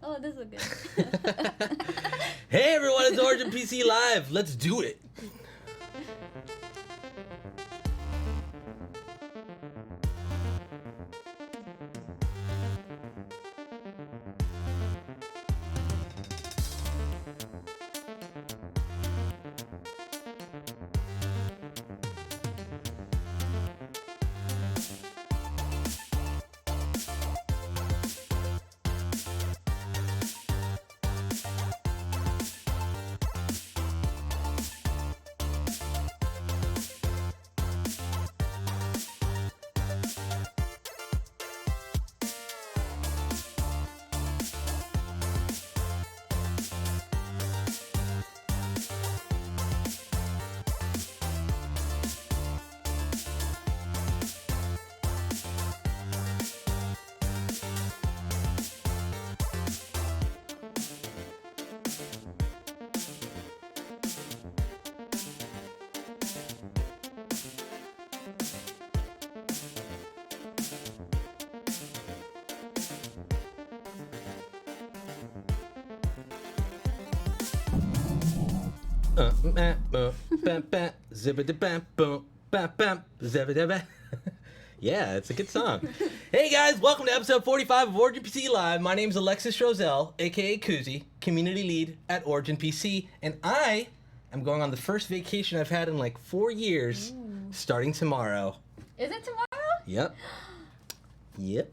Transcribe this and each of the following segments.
Oh, this is good. Hey everyone, it's Origin PC Live. Let's do it. Yeah, it's a good song. Hey guys, welcome to episode 45 of Origin PC Live. My name is Alexis Roselle, aka Koozie, community lead at Origin PC, and I am going on the first vacation I've had in like 4 years, starting tomorrow. Is it tomorrow? Yep. Yep.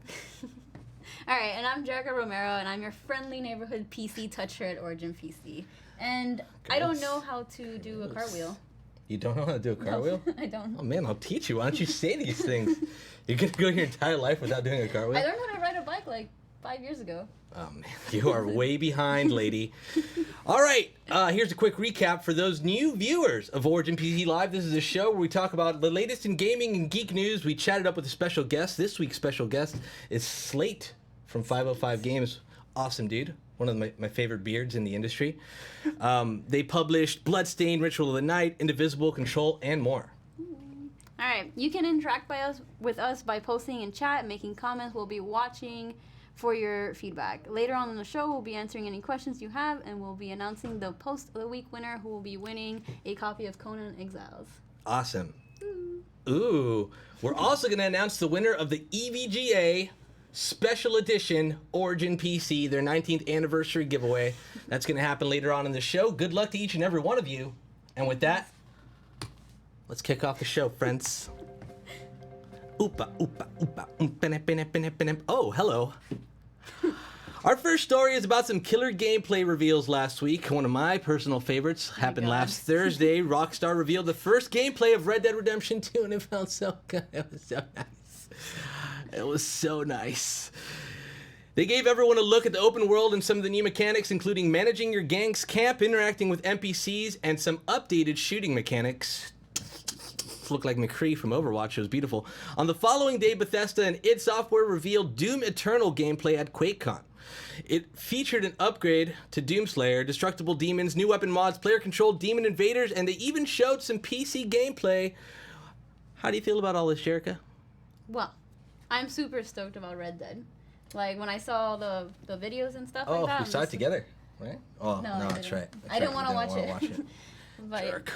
All right, and I'm Jerica Romero, and I'm your friendly neighborhood PC toucher at Origin PC. And I don't know how to do a cartwheel. You don't know how to do a cartwheel? No, I don't. Oh man, I'll teach you. Why don't you say these things? You're gonna go your entire life without doing a cartwheel? I learned how to ride a bike like 5 years ago. Oh man, you are way behind, lady. All right, here's a quick recap for those new viewers of Origin PC Live. This is a show where we talk about the latest in gaming and geek news. We chatted up with a special guest. This week's special guest is Slate from 505 Games. Awesome dude. One of my favorite beards in the industry. They published Bloodstained, Ritual of the Night, Indivisible, Control, and more. All right, you can interact with us by posting in chat, making comments. We'll be watching for your feedback. Later on in the show, we'll be answering any questions you have, and we'll be announcing the Post of the Week winner who will be winning a copy of Conan Exiles. Awesome. Ooh. We're also going to announce the winner of the EVGA Special Edition Origin PC, their 19th anniversary giveaway. That's going to happen later on in the show. Good luck to each and every one of you. And with that, let's kick off the show, friends. Oopa, oopa, oopa, oh, hello. Our first story is about some killer gameplay reveals last week. One of my personal favorites happened last Thursday. Rockstar revealed the first gameplay of Red Dead Redemption 2, and it felt so good. It was so nice. It was so nice. They gave everyone a look at the open world and some of the new mechanics, including managing your gang's camp, interacting with NPCs, and some updated shooting mechanics. Looked like McCree from Overwatch. It was beautiful. On the following day, Bethesda and id Software revealed Doom Eternal gameplay at QuakeCon. It featured an upgrade to Doomslayer, destructible demons, new weapon mods, player-controlled demon invaders, and they even showed some PC gameplay. How do you feel about all this, Jerica? Well, I'm super stoked about Red Dead. Like, when I saw the videos and stuff like that. Oh, we saw it together, right? Oh, no, that's right. I didn't want to watch it. But Jerk.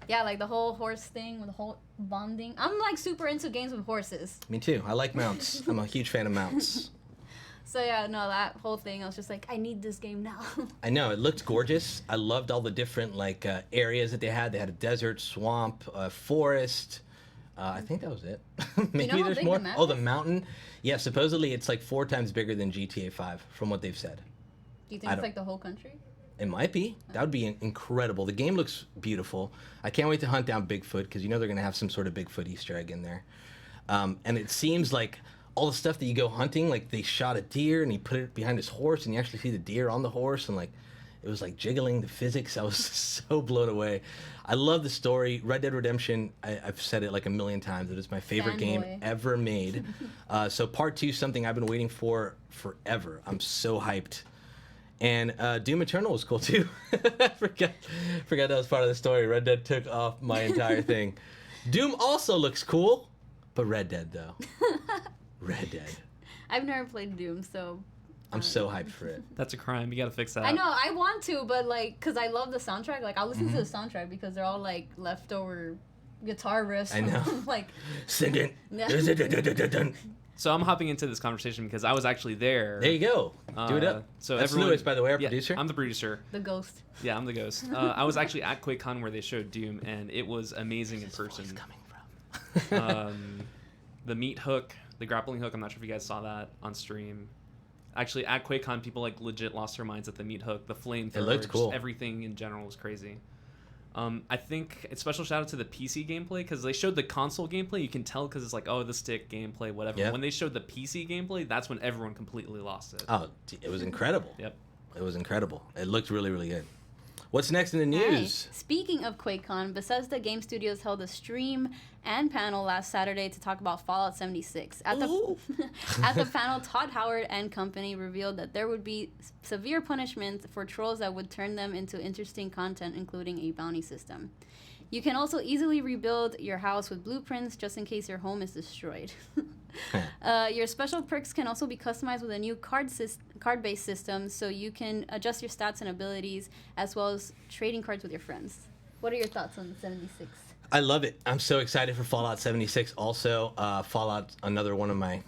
Yeah, like the whole horse thing with the whole bonding. I'm like super into games with horses. Me too. I like mounts. I'm a huge fan of mounts. So yeah, no, that whole thing, I was just like, I need this game now. I know, it looked gorgeous. I loved all the different like areas that they had. They had a desert, swamp, forest. I think that was it. Maybe you know there's more. Oh, the mountain. Yeah, supposedly it's like 4 times bigger than GTA 5, from what they've said. Do you think it's like the whole country? It might be. That would be incredible. The game looks beautiful. I can't wait to hunt down Bigfoot, because you know they're going to have some sort of Bigfoot Easter egg in there. And it seems like all the stuff that you go hunting, like they shot a deer and he put it behind his horse and you actually see the deer on the horse, and like it was like jiggling the physics. I was so blown away. I love the story. Red Dead Redemption, I've said it like a million times, that it's my favorite game ever made. So part 2 is something I've been waiting for forever. I'm so hyped. And Doom Eternal was cool too. I forgot that was part of the story. Red Dead took off my entire thing. Doom also looks cool, but Red Dead though. Red Dead. I've never played Doom, so I'm so hyped for it. That's a crime. You gotta fix that. I know, I want to, but like, cause I love the soundtrack. Like, I'll listen to the soundtrack because they're all like leftover guitar riffs. I know. Like, Sing it. Yeah. So I'm hopping into this conversation because I was actually there. There you go. Do it up. So That's everyone, Lewis, by the way, our yeah, producer. I'm the producer. The ghost. Yeah, I'm the ghost. I was actually at QuakeCon where they showed Doom, and it was amazing in person. Where's this voice coming from? The meat hook, the grappling hook. I'm not sure if you guys saw that on stream. Actually, at QuakeCon, people like legit lost their minds at the meat hook, the flamethrower. It looked cool. Everything in general was crazy. I think it's special shout out to the PC gameplay because they showed the console gameplay. You can tell because it's like, oh, the stick gameplay, whatever. Yep. When they showed the PC gameplay, that's when everyone completely lost it. Oh, it was incredible. Yep. It was incredible. It looked really, really good. What's next in the Hey, news? speaking of QuakeCon, Bethesda Game Studios held a stream and panel last Saturday to talk about Fallout 76. At the at the panel, Todd Howard and company revealed that there would be severe punishments for trolls that would turn them into interesting content, including a bounty system. You can also easily rebuild your house with blueprints just in case your home is destroyed. Your special perks can also be customized with a new card-based system, so you can adjust your stats and abilities, as well as trading cards with your friends. What are your thoughts on 76? I love it. I'm so excited for Fallout 76 also. Fallout, another one of my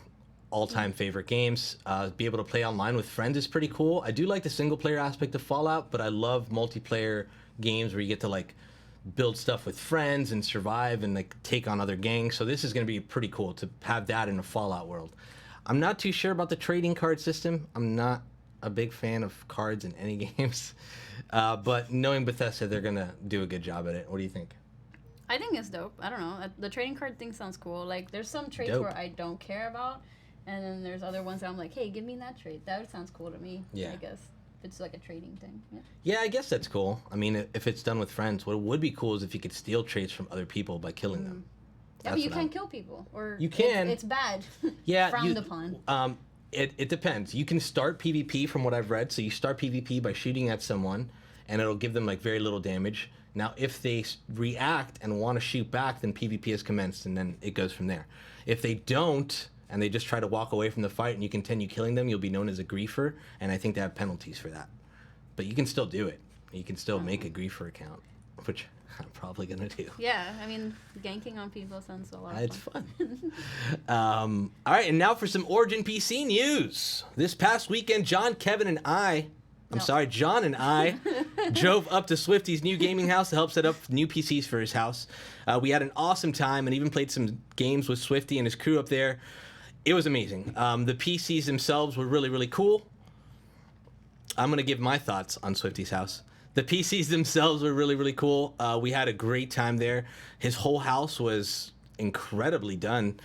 all-time favorite games. Be able to play online with friends is pretty cool. I do like the single-player aspect of Fallout, but I love multiplayer games where you get to like build stuff with friends and survive and like take on other gangs. So this is going to be pretty cool to have that in a Fallout world. I'm not too sure about the trading card system. I'm not a big fan of cards in any games. But knowing Bethesda, they're going to do a good job at it. What do you think? I think it's dope. I don't know. The trading card thing sounds cool. Like, there's some trades Dope. where I don't care about, and then there's other ones that I'm like, hey, give me that trade. That sounds cool to me. Yeah. I guess. It's like a trading thing. Yeah. Yeah, I guess that's cool. I mean, if it's done with friends, what would be cool is if you could steal traits from other people by killing them. Yeah, but you can't kill people. Or You can. It's bad. Yeah, Frowned upon. It depends. You can start PvP from what I've read. So you start PvP by shooting at someone, and it'll give them like very little damage. Now, if they react and want to shoot back, then PvP is commenced, and then it goes from there. If they don't, and they just try to walk away from the fight and you continue killing them, you'll be known as a griefer, and I think they have penalties for that. But you can still do it. You can still make a griefer account, which I'm probably going to do. Yeah, I mean, ganking on people sounds a lot of It's fun. fun. All right, and now for some Origin PC news. This past weekend, John and I drove up to Swifty's new gaming house to help set up new PCs for his house. We had an awesome time and even played some games with Swifty and his crew up there. It was amazing. The PCs themselves were really, really cool. I'm going to give my thoughts on Swifty's house. The PCs themselves were really, really cool. We had a great time there. His whole house was incredibly done.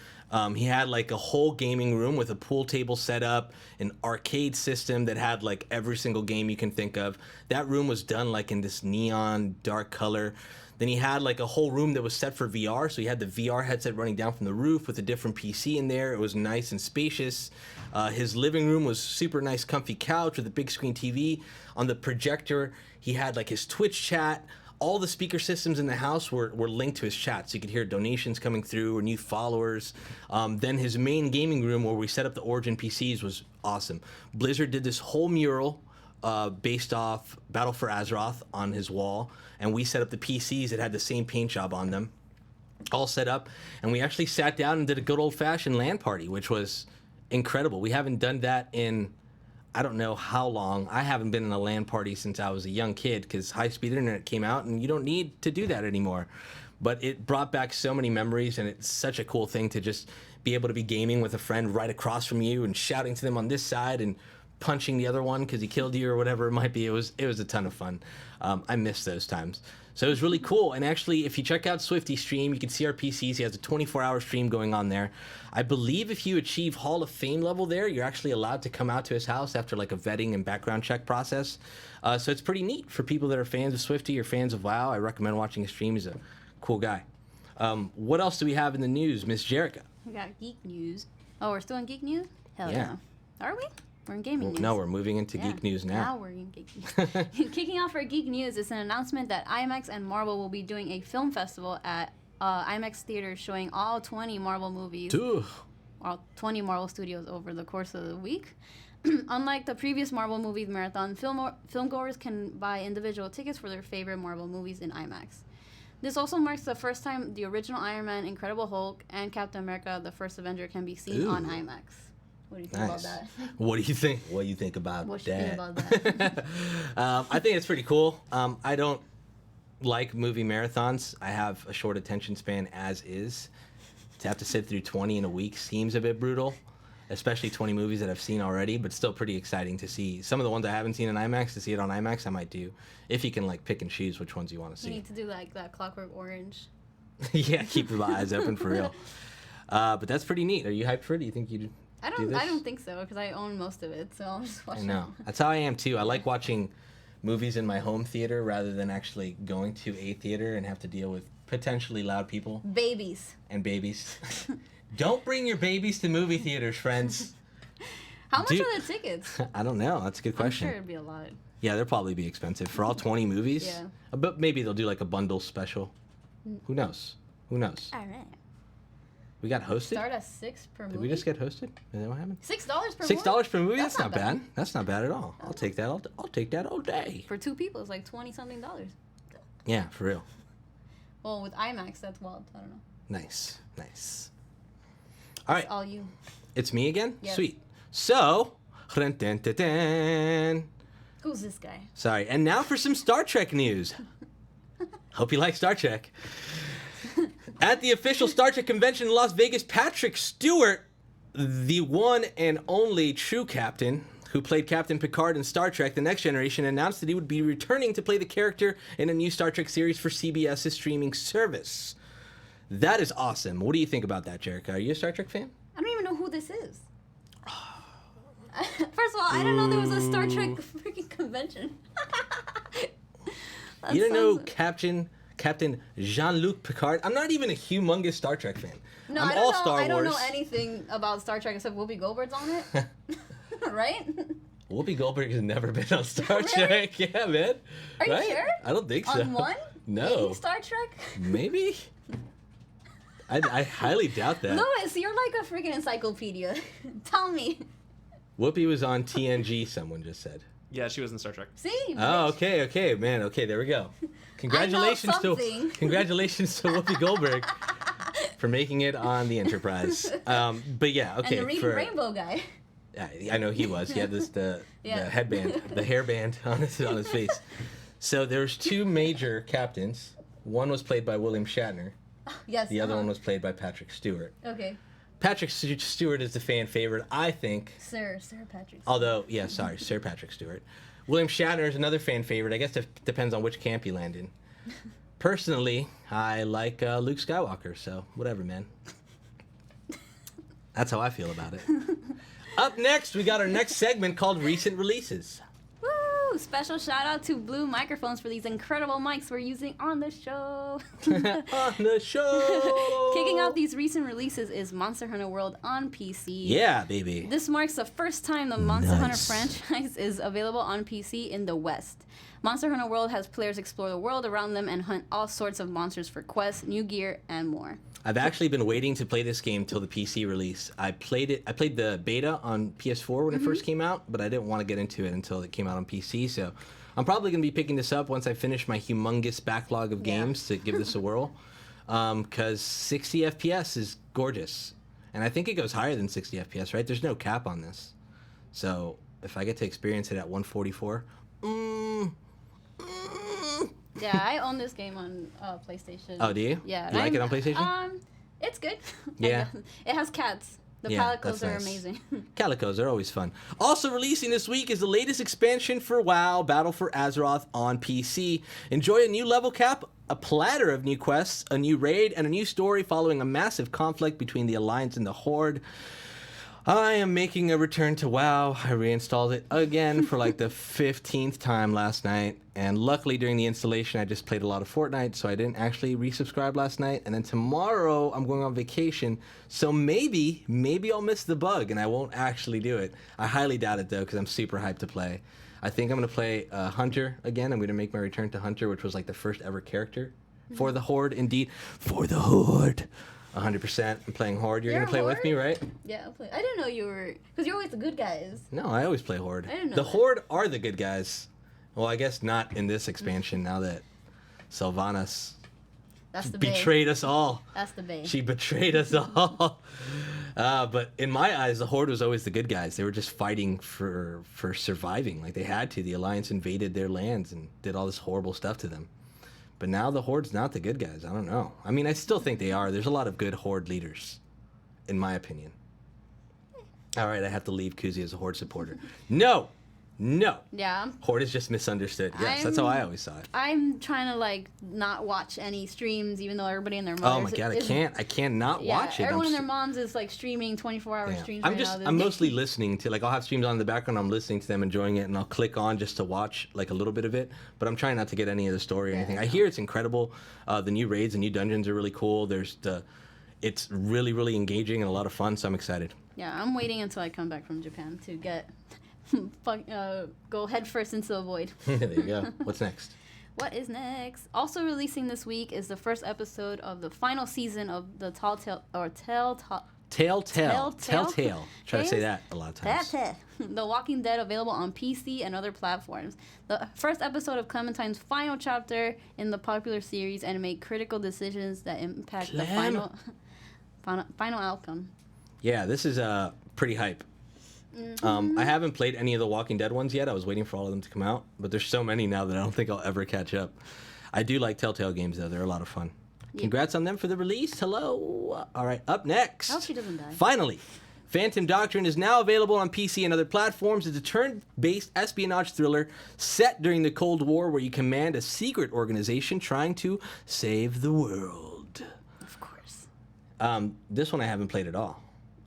He had like a whole gaming room with a pool table set up, an arcade system that had like every single game you can think of. That room was done like in this neon dark color. Then he had like a whole room that was set for VR. So he had the VR headset running down from the roof with a different PC in there. It was nice and spacious. His living room was super nice, comfy couch with a big screen TV. On the projector, he had like his Twitch chat. All the speaker systems in the house were linked to his chat, so you could hear donations coming through or new followers. Then his main gaming room where we set up the Origin PCs was awesome. Blizzard did this whole mural based off Battle for Azeroth on his wall, and we set up the PCs that had the same paint job on them, all set up, and we actually sat down and did a good old-fashioned LAN party, which was incredible. We haven't done that in I don't know how long. I haven't been in a LAN party since I was a young kid because high-speed internet came out and you don't need to do that anymore. But it brought back so many memories, and it's such a cool thing to just be able to be gaming with a friend right across from you and shouting to them on this side and punching the other one because he killed you or whatever it might be. It was a ton of fun. I miss those times. So it was really cool. And actually, if you check out Swifty's stream, you can see our PCs. He has a 24-hour stream going on there. I believe if you achieve Hall of Fame level there, you're actually allowed to come out to his house after like a vetting and background check process. So it's pretty neat for people that are fans of Swifty or fans of WoW. I recommend watching his stream. He's a cool guy. What else do we have in the news, Miss Jerica? We got geek news. Oh, we're still in geek news? Hell Yeah. yeah. Are we? We're in gaming news. No, we're moving into geek news now. Now we're in geek news. Kicking off our geek news is an announcement that IMAX and Marvel will be doing a film festival at IMAX theaters showing all 20 Marvel movies. Ooh. All 20 Marvel studios over the course of the week. Unlike the previous Marvel movie marathon, filmgoers can buy individual tickets for their favorite Marvel movies in IMAX. This also marks the first time the original Iron Man, Incredible Hulk, and Captain America: The First Avenger can be seen on IMAX. What do you think about that? What do you think? What do you think about What that? you think about that? I think it's pretty cool. I don't like movie marathons. I have a short attention span as is. To have to sit through 20 in a week seems a bit brutal, especially 20 movies that I've seen already, but still pretty exciting to see. Some of the ones I haven't seen in IMAX, to see it on IMAX, I might do. If you can, like, pick and choose which ones you want to see. You need to do, like, that Clockwork Orange. Yeah, keep your eyes open for real. But that's pretty neat. Are you hyped for it? Do you think you'd I do this? don't think so, because I own most of it, so I'll just watch I know. it. That's how I am, too. I like watching movies in my home theater rather than actually going to a theater and have to deal with potentially loud people. Babies. And babies. Don't bring your babies to movie theaters, friends. How much are the tickets? I don't know. That's a good question. I'm sure it'd be a lot. Yeah, they'll probably be expensive for all 20 movies. Yeah. But maybe they'll do like a bundle special. Who knows? Who knows? All right. We got hosted? Start at $6 per movie. Did we just get hosted? Is that what happened? $6 per movie? $6 per movie? That's not bad. bad. That's not bad at all. I'll take that. I'll take that all day. For 2 people, it's like $20-something. Yeah, for real. Well, with IMAX, that's wild. I don't know. Nice. Nice. All right. It's all you. It's me again? Yes. Sweet. So, dun, dun, dun, dun. Who's this guy? Sorry. And now for some Star Trek news. Hope you like Star Trek. At the official Star Trek convention in Las Vegas, Patrick Stewart, the one and only true captain, who played Captain Picard in Star Trek The Next Generation, announced that he would be returning to play the character in a new Star Trek series for CBS's streaming service. That is awesome. What do you think about that, Jericho? Are you a Star Trek fan? I don't even know who this is. First of all, I didn't know there was a Star Trek freaking convention. You didn't know Captain Jean-Luc Picard? I'm not even a humongous Star Trek fan. No, I'm I don't all know. Star I don't Wars. know anything about Star Trek except Whoopi Goldberg's on it. Right? Whoopi Goldberg has never been on Star Really? Trek. Yeah, man. Are you Right? sure? I don't think so. On one? No. In Star Trek? Maybe? I highly doubt that. Louis, you're like a freaking encyclopedia. Tell me. Whoopi was on TNG, someone just said. Yeah, she was in Star Trek. See? Oh, bitch. okay, man. Okay, there we go. Congratulations to something. congratulations to Whoopi Goldberg for making it on the Enterprise. But yeah, okay. And the Reading Rainbow guy. I know he was. He had the headband, the hairband on his face. So there's 2 major captains. One was played by William Shatner. Yes. The other one was played by Patrick Stewart. Okay. Patrick Stewart is the fan favorite, I think. Sir Patrick. Although, yeah, sorry, Sir Patrick Stewart. William Shatner is another fan favorite. I guess it depends on which camp you land in. Personally, I like Luke Skywalker, so whatever, man. That's how I feel about it. Up next, we got our next segment called Recent Releases. Woo! Special shout out to Blue Microphones for these incredible mics we're using on the show. On the show! Kicking off these recent releases is Monster Hunter World on PC. Yeah, baby. This marks the first time the Monster Hunter Nice. franchise is available on PC in the West. Monster Hunter World has players explore the world around them and hunt all sorts of monsters for quests, new gear, and more. I've actually been waiting to play this game till the PC release. I played the beta on PS4 when it first came out, but I didn't want to get into it until it came out on PC. So I'm probably going to be picking this up once I finish my humongous backlog of games to give this a whirl. Because 60 FPS is gorgeous. And I think it goes higher than 60 FPS, right? There's no cap on this. So if I get to experience it at 144, Yeah, I own this game on PlayStation. Oh, do you? Yeah. You like it on PlayStation? It's good. Yeah. It has cats. The Yeah, palicos that's are nice. amazing. Calicos are always fun. Also releasing this week is the latest expansion for WoW, Battle for Azeroth on PC. Enjoy a new level cap, a platter of new quests, a new raid, and a new story following a massive conflict between the Alliance and the Horde. I am making a return to WoW. I reinstalled it again for like the 15th time last night. And luckily during the installation, I just played a lot of Fortnite, so I didn't actually resubscribe last night. And then tomorrow, I'm going on vacation. So maybe I'll miss the bug and I won't actually do it. I highly doubt it though, because I'm super hyped to play. I think I'm going to play Hunter again. I'm going to make my return to Hunter, which was like the first ever character for the Horde, indeed. For the Horde. 100%. I'm playing Horde. You're You're going to play with Horde? me, right? Yeah, I'll play. I didn't know you were, because you're always the good guys. No, I always play Horde. I didn't know The that. Horde are the good guys. Well, I guess not in this expansion now that Sylvanas That's the bae. betrayed us all. That's the bae. She betrayed us all. But in my eyes, the Horde was always the good guys. They were just fighting for surviving. Like they had to. The Alliance invaded their lands and did all this horrible stuff to them. But now the Horde's not the good guys. I don't know. I mean, I still think they are. There's a lot of good Horde leaders, in my opinion. All right, I have to leave Kuzi as a Horde supporter. No. Yeah. Horde is just misunderstood. Yes, that's how I always saw it. I'm trying to like not watch any streams, even though everybody and their Oh mothers. my god, I cannot Yeah, watch it. everyone I'm and their moms is like streaming 24-hour Yeah. streams. I'm right just now. I'm mostly listening to, like, I'll have streams on in the background, I'm listening to them, enjoying it, and I'll click on just to watch like a little bit of it, but I'm trying not to get any of the story or anything. I hear it's incredible. The new raids and new dungeons are really cool. It's really, really engaging and a lot of fun, so I'm excited. Yeah, I'm waiting until I come back from Japan to get go headfirst into the void. There you go. What's next? What is next? Also releasing this week is the first episode of the final season of the Telltale. Telltale. Try to say that a lot of times. The Walking Dead, available on PC and other platforms. The first episode of Clementine's final chapter in the popular series, and make critical decisions that impact the final outcome. Yeah, this is pretty hype. I haven't played any of the Walking Dead ones yet. I was waiting for all of them to come out, but there's so many now that I don't think I'll ever catch up. I do like Telltale games, though. They're a lot of fun. Yeah. Congrats on them for the release. Hello. All right, up next. I hope she doesn't die. Finally, Phantom Doctrine is now available on PC and other platforms. It's a turn-based espionage thriller set during the Cold War, where you command a secret organization trying to save the world. Of course. This one I haven't played at all.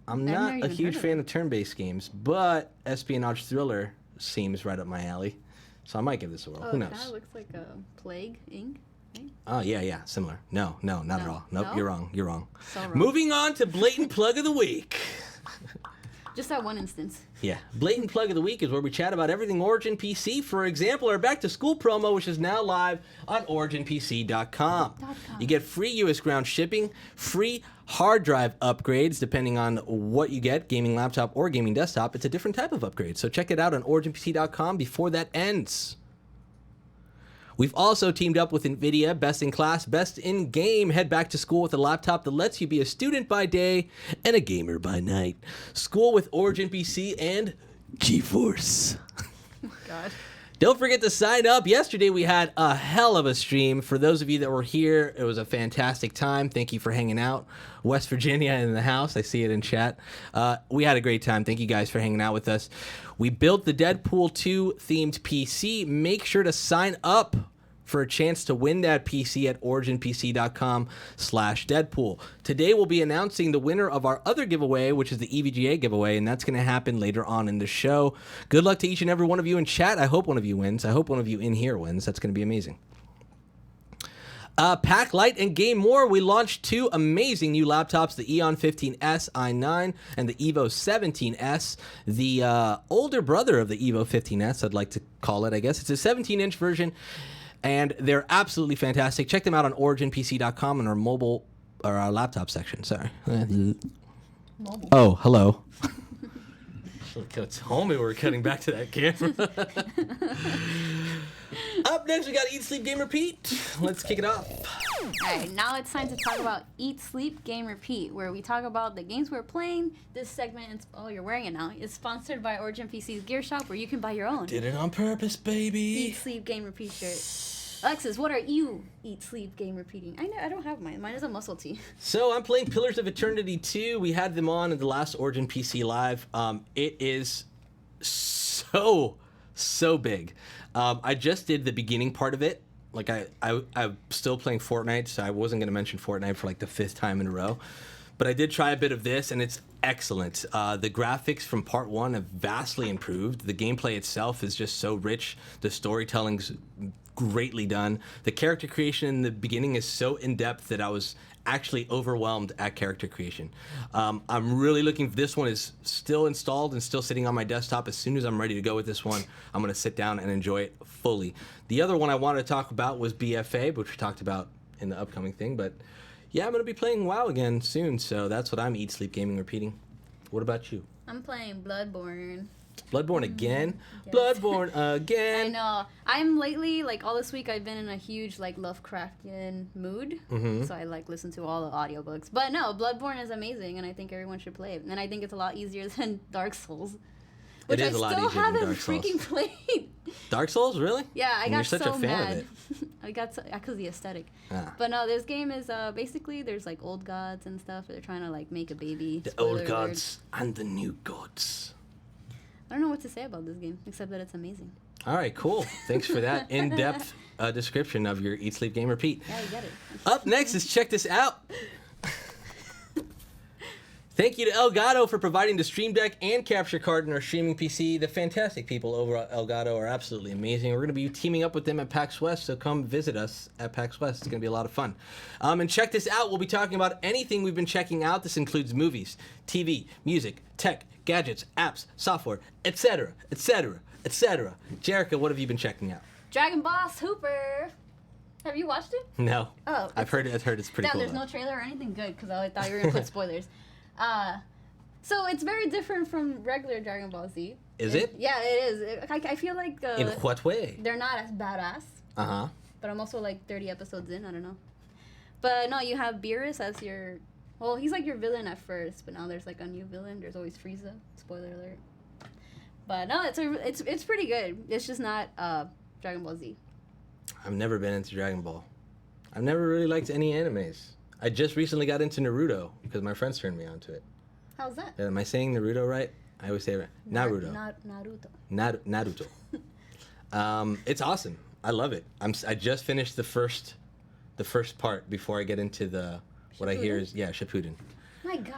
I'm I've not never a even huge heard of fan of turn-based games, but espionage thriller seems right up my alley. So I might give this a whirl. Oh, Who it knows? kind of looks like a Plague Inc. Right? Oh, yeah, similar. No, not at No. all. Nope, No? you're wrong. So wrong. Moving on to Blatant Plug of the Week. Just that one instance. Yeah, Blatant Plug of the Week is where we chat about everything Origin PC. For example, our Back to School promo, which is now live on OriginPC.com. You get free US ground shipping, free hard drive upgrades, depending on what you get, gaming laptop or gaming desktop. It's a different type of upgrade, so check it out on OriginPC.com before that ends. We've also teamed up with NVIDIA, best in class, best in game. Head back to school with a laptop that lets you be a student by day and a gamer by night. School with Origin PC and GeForce. God. Don't forget to sign up. Yesterday we had a hell of a stream. For those of you that were here, it was a fantastic time. Thank you for hanging out. West Virginia in the house. I see it in chat. We had a great time. Thank you guys for hanging out with us. We built the Deadpool 2 themed PC. Make sure to sign up for a chance to win that PC at originpc.com/Deadpool. Today we'll be announcing the winner of our other giveaway, which is the EVGA giveaway, and that's going to happen later on in the show. Good luck to each and every one of you in chat. I hope one of you wins. I hope one of you in here wins. That's going to be amazing. Pack Light and Game More. We launched two amazing new laptops, the Eon 15S i9 and the Evo 17S, the older brother of the Evo 15S, I'd like to call it, I guess. It's a 17-inch version, and they're absolutely fantastic. Check them out on originpc.com in our mobile, or our laptop section, sorry. Mobile. Oh, hello. Told me we were cutting back to that camera. Up next, we got Eat, Sleep, Game, Repeat. Let's kick it off. All right, now it's time to talk about Eat, Sleep, Game, Repeat, where we talk about the games we're playing. This segment, you're wearing it now, is sponsored by Origin PC's Gear Shop, where you can buy your own Did it on purpose, baby. Eat, Sleep, Game, Repeat shirt. Alexis, what are you Eat, Sleep, Game, Repeating? I don't have mine. Mine is a muscle tee. So I'm playing Pillars of Eternity 2. We had them on in the last Origin PC Live. It is so big. I just did the beginning part of it. Like I'm still playing Fortnite, so I wasn't going to mention Fortnite for like the 5th time in a row. But I did try a bit of this, and it's excellent. The graphics from part 1 have vastly improved. The gameplay itself is just so rich. The storytelling's greatly done. The character creation in the beginning is so in-depth that I was actually overwhelmed at character creation. I'm really looking. This one is still installed and still sitting on my desktop. As soon as I'm ready to go with this one, I'm going to sit down and enjoy it fully. The other one I wanted to talk about was BFA, which we talked about in the upcoming thing, but Yeah, I'm going to be playing WoW again soon, so that's what I'm Eat, Sleep, Gaming, Repeating. What about you? I'm playing Bloodborne. Bloodborne again? Yes. Bloodborne again? I know. I'm lately, like, all this week I've been in a huge, like, Lovecraftian mood. Mm-hmm. So I, like, listen to all the audiobooks. But no, Bloodborne is amazing, and I think everyone should play it. And I think it's a lot easier than Dark Souls. Which It is I a lot still easier than haven't Dark Souls. freaking played. Dark Souls, really? Yeah, I And got you're such so a fan mad. of it. I got so, because the aesthetic. Ah. But no, this game is basically there's like old gods and stuff. They're trying to like make a baby. The Spoiler old alert. gods and the new gods. I don't know what to say about this game except that it's amazing. All right, cool. Thanks for that in-depth description of your Eat, Sleep, Game, Repeat. Yeah, you get it. Up next is Check This Out. Thank you to Elgato for providing the Stream Deck and capture card in our streaming PC. The fantastic people over at Elgato are absolutely amazing. We're going to be teaming up with them at PAX West, so come visit us at PAX West. It's going to be a lot of fun. And check this out. We'll be talking about anything we've been checking out. This includes movies, TV, music, tech, gadgets, apps, software, etc., etc., etc. Jerica, what have you been checking out? Dragon Ball Super. Have you watched it? No. Oh, I've heard it's pretty No, cool. there's though. no trailer or anything good because I thought you were gonna put spoilers. So it's very different from regular Dragon Ball Z. Is it? Yeah, it is. I feel like In what way? they're not as badass, Uh-huh. but I'm also like 30 episodes in. I don't know. But no, you have Beerus as your. Well, he's like your villain at first, but now there's like a new villain. There's always Frieza. Spoiler alert. But no, it's pretty good. It's just not Dragon Ball Z. I've never been into Dragon Ball. I've never really liked any animes. I just recently got into Naruto because my friends turned me on to it. How's that? Am I saying Naruto right? I always say it right. Naruto. Naruto. Naruto. It's awesome. I love it. I just finished the first part before I get into the what I hear is Shippuden. My God.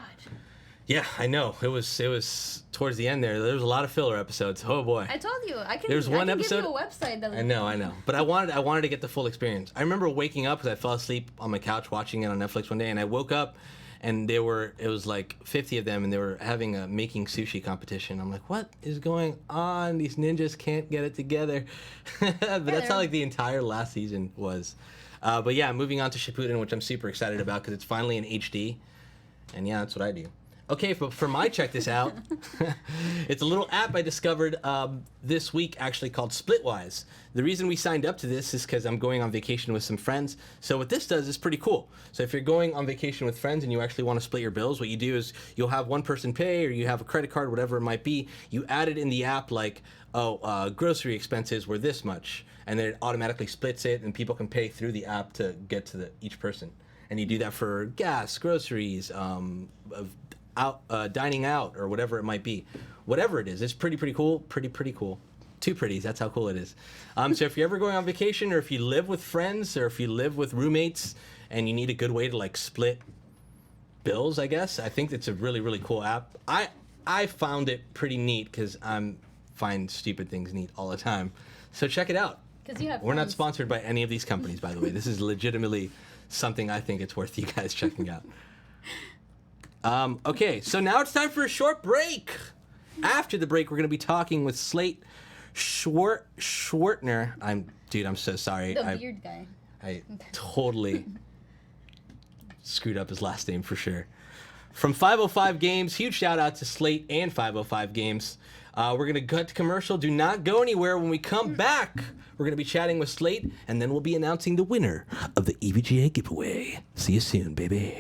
Yeah, I know. It was towards the end there. There was a lot of filler episodes. Oh boy. I told you. I can. There's one I can episode- give you a website that. I know. But I wanted to get the full experience. I remember waking up because I fell asleep on my couch watching it on Netflix one day, and I woke up, and it was like 50 of them, and they were having a making sushi competition. I'm like, what is going on? These ninjas can't get it together. But that's how like the entire last season was. But yeah, moving on to Shippuden, which I'm super excited about because it's finally in HD, and yeah, that's what I do. Okay, for my check this out, it's a little app I discovered this week actually called Splitwise. The reason we signed up to this is because I'm going on vacation with some friends. So what this does is pretty cool. So if you're going on vacation with friends and you actually want to split your bills, what you do is you'll have one person pay or you have a credit card, whatever it might be. You add it in the app like, grocery expenses were this much. And then it automatically splits it and people can pay through the app to get to each person. And you do that for gas, groceries, dining out or whatever it might be. Whatever it is, it's pretty cool. Pretty cool. Two pretties, that's how cool it is. So if you're ever going on vacation or if you live with friends or if you live with roommates and you need a good way to like split bills, I guess, I think it's a really cool app. I found it pretty neat because I find stupid things neat all the time. So check it out. Because you have. We're not friends. sponsored by any of these companies, by the way. This is legitimately something I think it's worth you guys checking out. Okay, so now it's time for a short break. After the break, we're going to be talking with Slate Schwartner. I'm so sorry. The weird guy. I totally screwed up his last name for sure. From 505 Games, huge shout out to Slate and 505 Games. We're going to cut to commercial. Do not go anywhere. When we come back, we're going to be chatting with Slate, and then we'll be announcing the winner of the EVGA giveaway. See you soon, baby.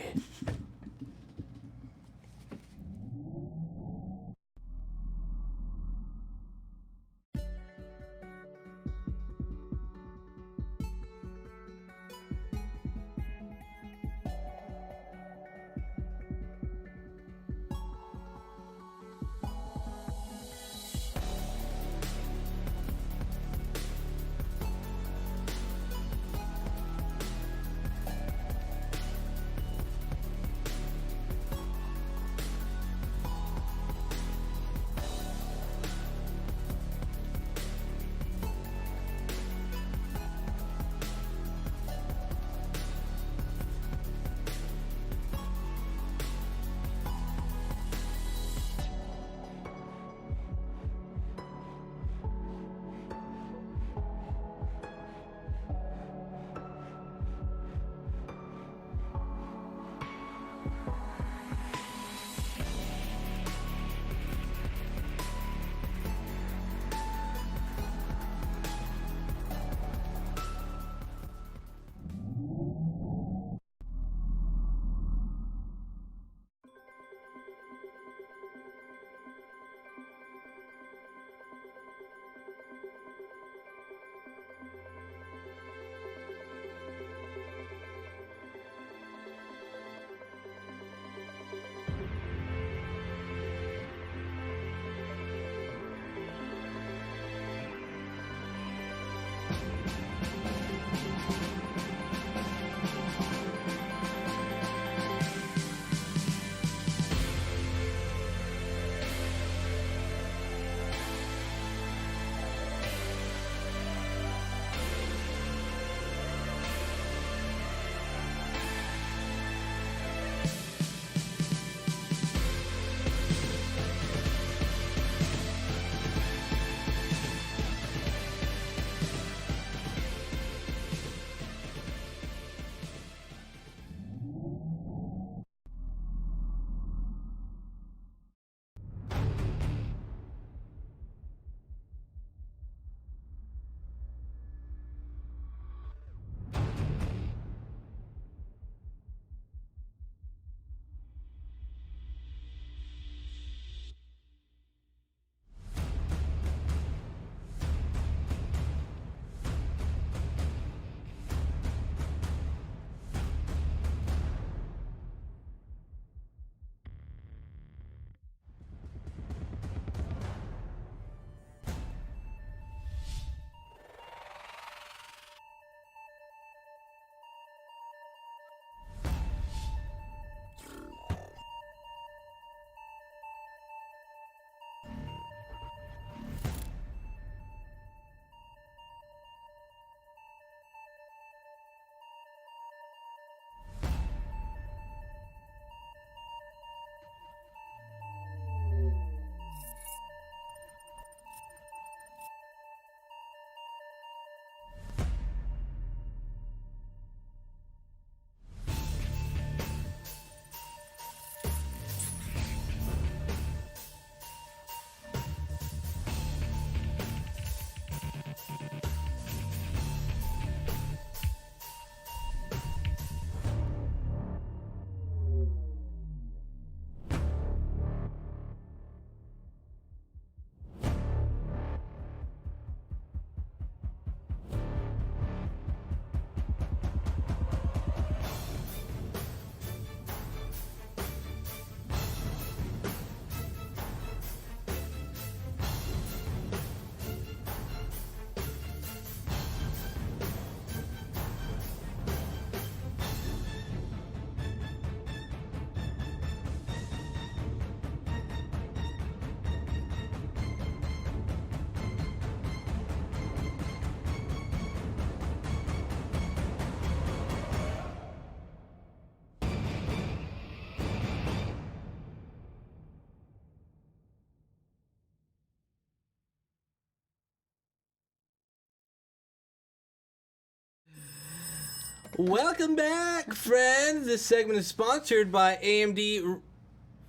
Welcome back, friends. This segment is sponsored by AMD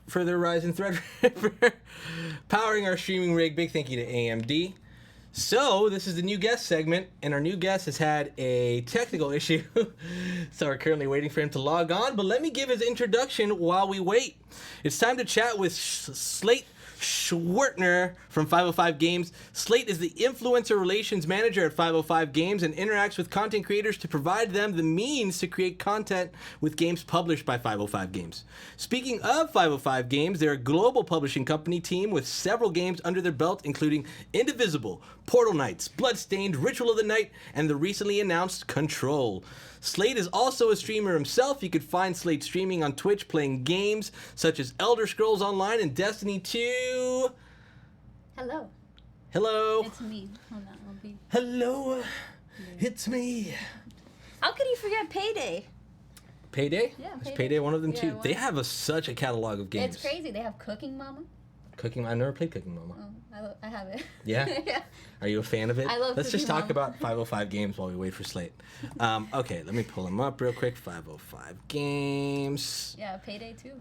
for their Ryzen Threadripper, powering our streaming rig. Big thank you to AMD. So, this is the new guest segment, and our new guest has had a technical issue, so we're currently waiting for him to log on, but let me give his introduction while we wait. It's time to chat with Slate Schwertner from 505 Games. Slate is the influencer relations manager at 505 Games and interacts with content creators to provide them the means to create content with games published by 505 Games. Speaking of 505 Games, they're a global publishing company team with several games under their belt, including Indivisible, Portal Knights, Bloodstained, Ritual of the Night, and the recently announced Control. Slate is also a streamer himself. You could find Slate streaming on Twitch, playing games such as Elder Scrolls Online and Destiny 2. Hello. Hello. It's me. Hold on, I'll be... Hello. It's me. How could you forget Payday? Payday? Yeah, Is Payday. Payday one of them Yeah, too? one They of- have such a catalog of games. It's crazy. They have Cooking Mama. Cooking, I never played Cooking Mama. Oh, I have it. Yeah? Yeah. Are you a fan of it? I love Let's just Cooking talk Mama. about 505 Games while we wait for Slate. Okay, let me pull them up real quick. 505 Games. Yeah, Payday 2.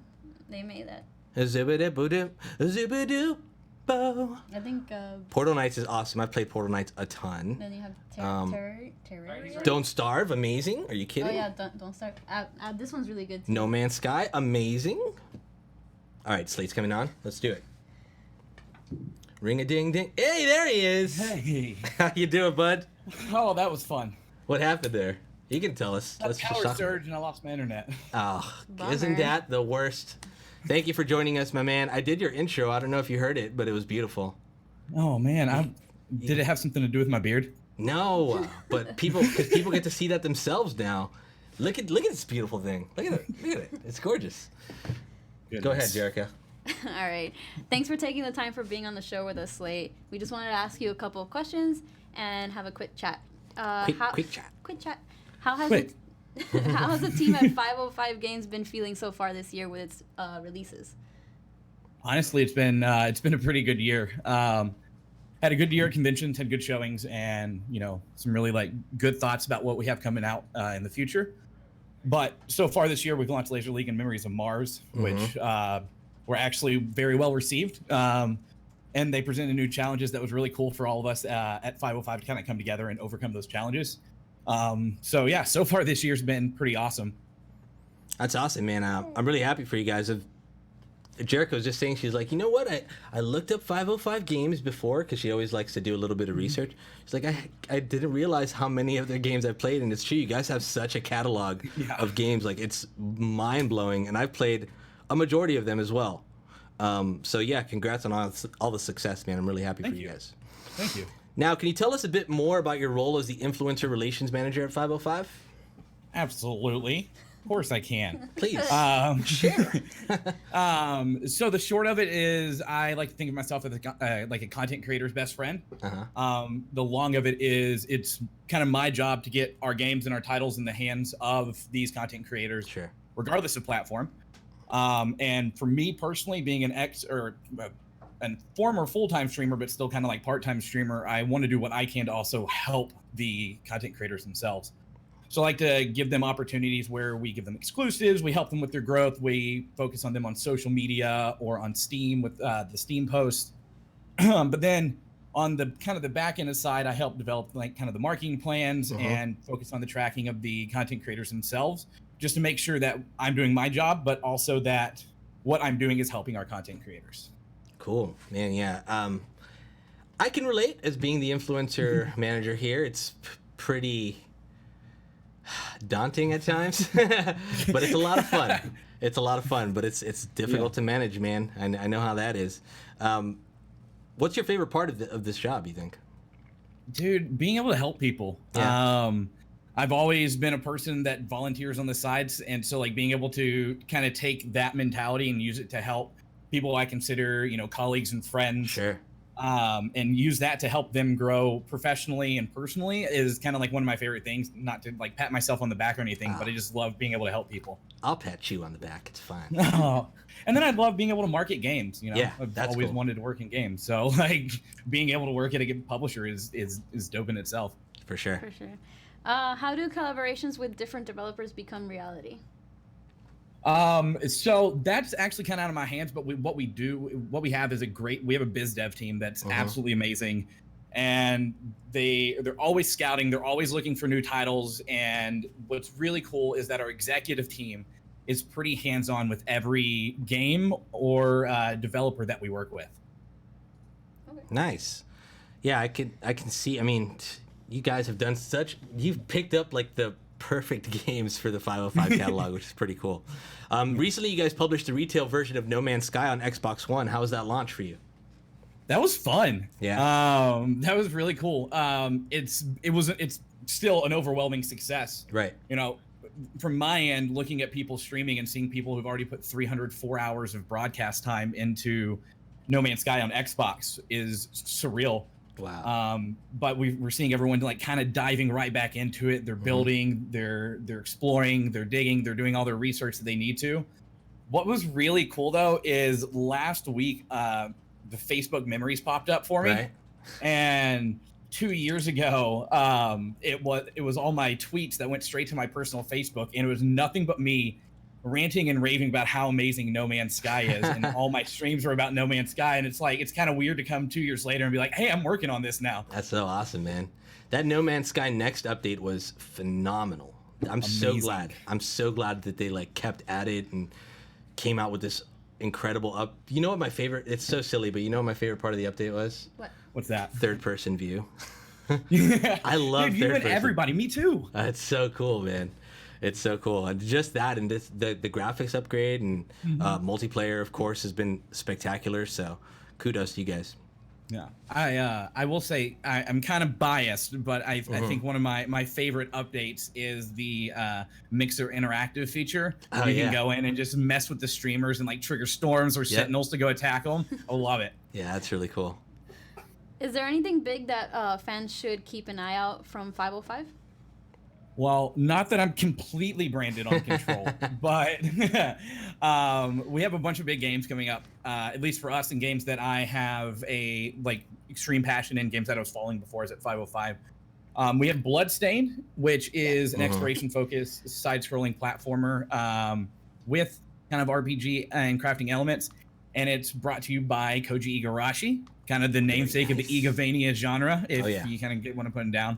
They made that. Zibidiboo, zibidoo, bo. I think. Portal Knights is awesome. I've played Portal Knights a ton. Then you have Terraria. Don't Starve, amazing. Are you Oh kidding? yeah, don't start. This one's really good too. No Man's Sky, amazing. All right, Slate's coming on. Let's do it. Ring a ding ding. Hey, there he is. Hey. How you doing, bud? Oh, that was fun. What happened there? You can tell us. A Let's just power talk. surge and I lost my internet. Oh, Bummer. isn't that the worst? Thank you for joining us, my man. I did your intro. I don't know if you heard it, but it was beautiful. Oh man, did it have something to do with my beard? No, but people get to see that themselves now. Look at this beautiful thing. Look at it. Look at it. It's gorgeous. Go ahead, Jerica. All right. Thanks for taking the time for being on the show with us, Slate. We just wanted to ask you a couple of questions and have a quick chat. Quick chat. Quick chat. How has Quick. how has the team at 505 Games been feeling so far this year with its releases? Honestly, it's been a pretty good year. Had a good year at conventions, had good showings, and some really good thoughts about what we have coming out in the future. But so far this year, we've launched Laser League and Memories of Mars, which were actually very well received. And they presented new challenges that was really cool for all of us at 505 to kind of come together and overcome those challenges. So yeah, so far this year's been pretty awesome. That's awesome, man. I'm really happy for you guys. Jericho was just saying, she's like, you know what? I looked up 505 Games before because she always likes to do a little bit of research. She's like, I didn't realize how many of their games I've played, and it's true. You guys have such a catalog of games. Like, it's mind-blowing, and I've played a majority of them as well. So yeah, congrats on all the success, man. I'm really happy for you guys. Thank you. Now, can you tell us a bit more about your role as the influencer relations manager at 505? Absolutely. Of course I can. Please. Sure. So the short of it is I like to think of myself as like a content creator's best friend. The long of it is it's kind of my job to get our games and our titles in the hands of these content creators, regardless of platform. And for me personally, being a former full-time streamer, but still kind of like part-time streamer, I want to do what I can to also help the content creators themselves. So I like to give them opportunities where we give them exclusives, we help them with their growth, we focus on them on social media or on Steam with the Steam posts. But then on the kind of the back end side, I help develop like kind of the marketing plans and focus on the tracking of the content creators themselves, just to make sure that I'm doing my job, but also that what I'm doing is helping our content creators. Cool, man. Yeah. I can relate as being the influencer manager here. It's pretty daunting at times, but it's a lot of fun. It's a lot of fun, but it's difficult to manage, man. I know how that is. What's your favorite part of this job, you think? Dude, being able to help people. Yeah. I've always been a person that volunteers on the sides, and so like being able to kind of take that mentality and use it to help people I consider, colleagues and friends. Sure. And use that to help them grow professionally and personally is kind of like one of my favorite things. Not to like pat myself on the back or anything, but I just love being able to help people. I'll pat you on the back. It's fine. And then I love being able to market games. Yeah, I've that's always cool. wanted to work in games, so like being able to work at a publisher is dope in itself. For sure. For sure. How do collaborations with different developers become reality? So that's actually kind of out of my hands, but what we have is we have a biz dev team that's absolutely amazing. And they're always scouting, they're always looking for new titles. And what's really cool is that our executive team is pretty hands-on with every game or developer that we work with. Okay. Nice. Yeah, I can see. I mean, you guys have done you've picked up like the perfect games for the 505 catalog, which is pretty cool. Recently, you guys published the retail version of No Man's Sky on Xbox One. How was that launch for you? That was fun. Yeah. That was really cool. It's still an overwhelming success. Right. You know, from my end, looking at people streaming and seeing people who've already put 304 hours of broadcast time into No Man's Sky on Xbox is surreal. Wow. But we're seeing everyone like kind of diving right back into it. They're building, they're exploring, they're digging, they're doing all their research that they need to. What was really cool though is last week, the Facebook memories popped up for me, Right. and 2 years ago, it was all my tweets that went straight to my personal Facebook, and it was nothing but me ranting and raving about how amazing No Man's Sky is, and all my streams were about No Man's Sky, and it's kind of weird to come 2 years later and be like, hey, I'm working on this now. That's so awesome, man. That No Man's Sky Next update was phenomenal. I'm so glad. I'm so glad that they like kept at it and came out with this incredible You know what my favorite? It's so silly, but you know what my favorite part of the update was? What? What's that? Third person view. Yeah. I love Dude, you third and person. everybody. Me too. It's so cool, man. It's so cool, and just that, and the graphics upgrade and multiplayer, of course, has been spectacular. So, kudos to you guys. Yeah, I will say I'm kind of biased, but I think one of my favorite updates is the Mixer interactive feature. Oh, you yeah. can go in and just mess with the streamers and like trigger storms or sentinels to go attack them. I love it. Yeah, that's really cool. Is there anything big that fans should keep an eye out from 505? Well, not that I'm completely branded on Control, but we have a bunch of big games coming up, at least for us, and games that I have a like extreme passion in, games that I was following before I was at 505. We have Bloodstained, which is an exploration-focused, side-scrolling platformer with kind of RPG and crafting elements, and it's brought to you by Koji Igarashi, kind of the namesake of the Igavania genre, if you kind of want to put him down.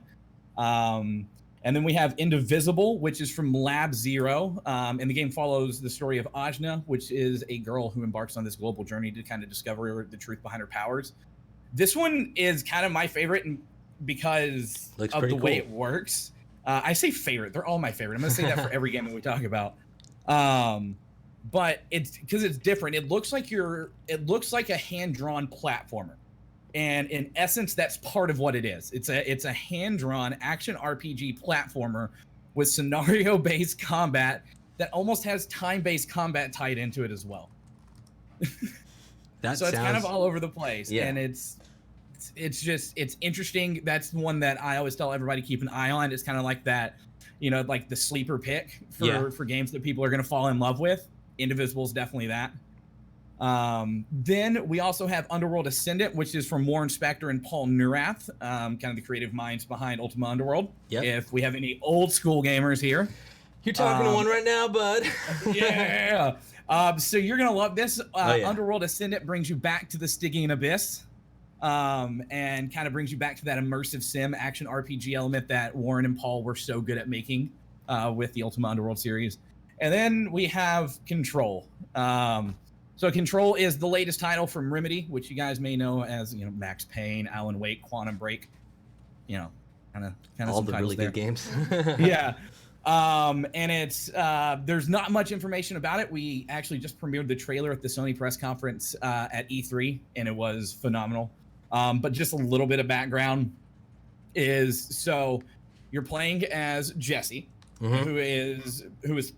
And then we have Indivisible, which is from Lab Zero. And the game follows the story of Ajna, which is a girl who embarks on this global journey to kind of discover the truth behind her powers. This one is kind of my favorite because of the way it works. I say favorite. They're all my favorite. I'm going to say that for every game that we talk about. But it's because it's different. It looks like a hand-drawn platformer. And in essence, that's part of what it is. It's a hand-drawn action RPG platformer with scenario-based combat that almost has time-based combat tied into it as well. So it's kind of all over the place, and it's interesting. That's the one that I always tell everybody keep an eye on. It's kind of like that, like the sleeper pick for games that people are going to fall in love with. Indivisible is definitely that. Then we also have Underworld Ascendant, which is from Warren Spector and Paul Neurath, kind of the creative minds behind Ultima Underworld. Yep. If we have any old school gamers here. You're talking to one right now, bud. Yeah. So you're going to love this. Underworld Ascendant brings you back to the Stygian Abyss, and kind of brings you back to that immersive sim action RPG element that Warren and Paul were so good at making with the Ultima Underworld series. And then we have Control. So Control is the latest title from Remedy, which you guys may know as, Max Payne, Alan Wake, Quantum Break, kind of all the really good games. Yeah. And it's there's not much information about it. We actually just premiered the trailer at the Sony press conference at E3, and it was phenomenal. But just a little bit of background is, so you're playing as Jesse, who is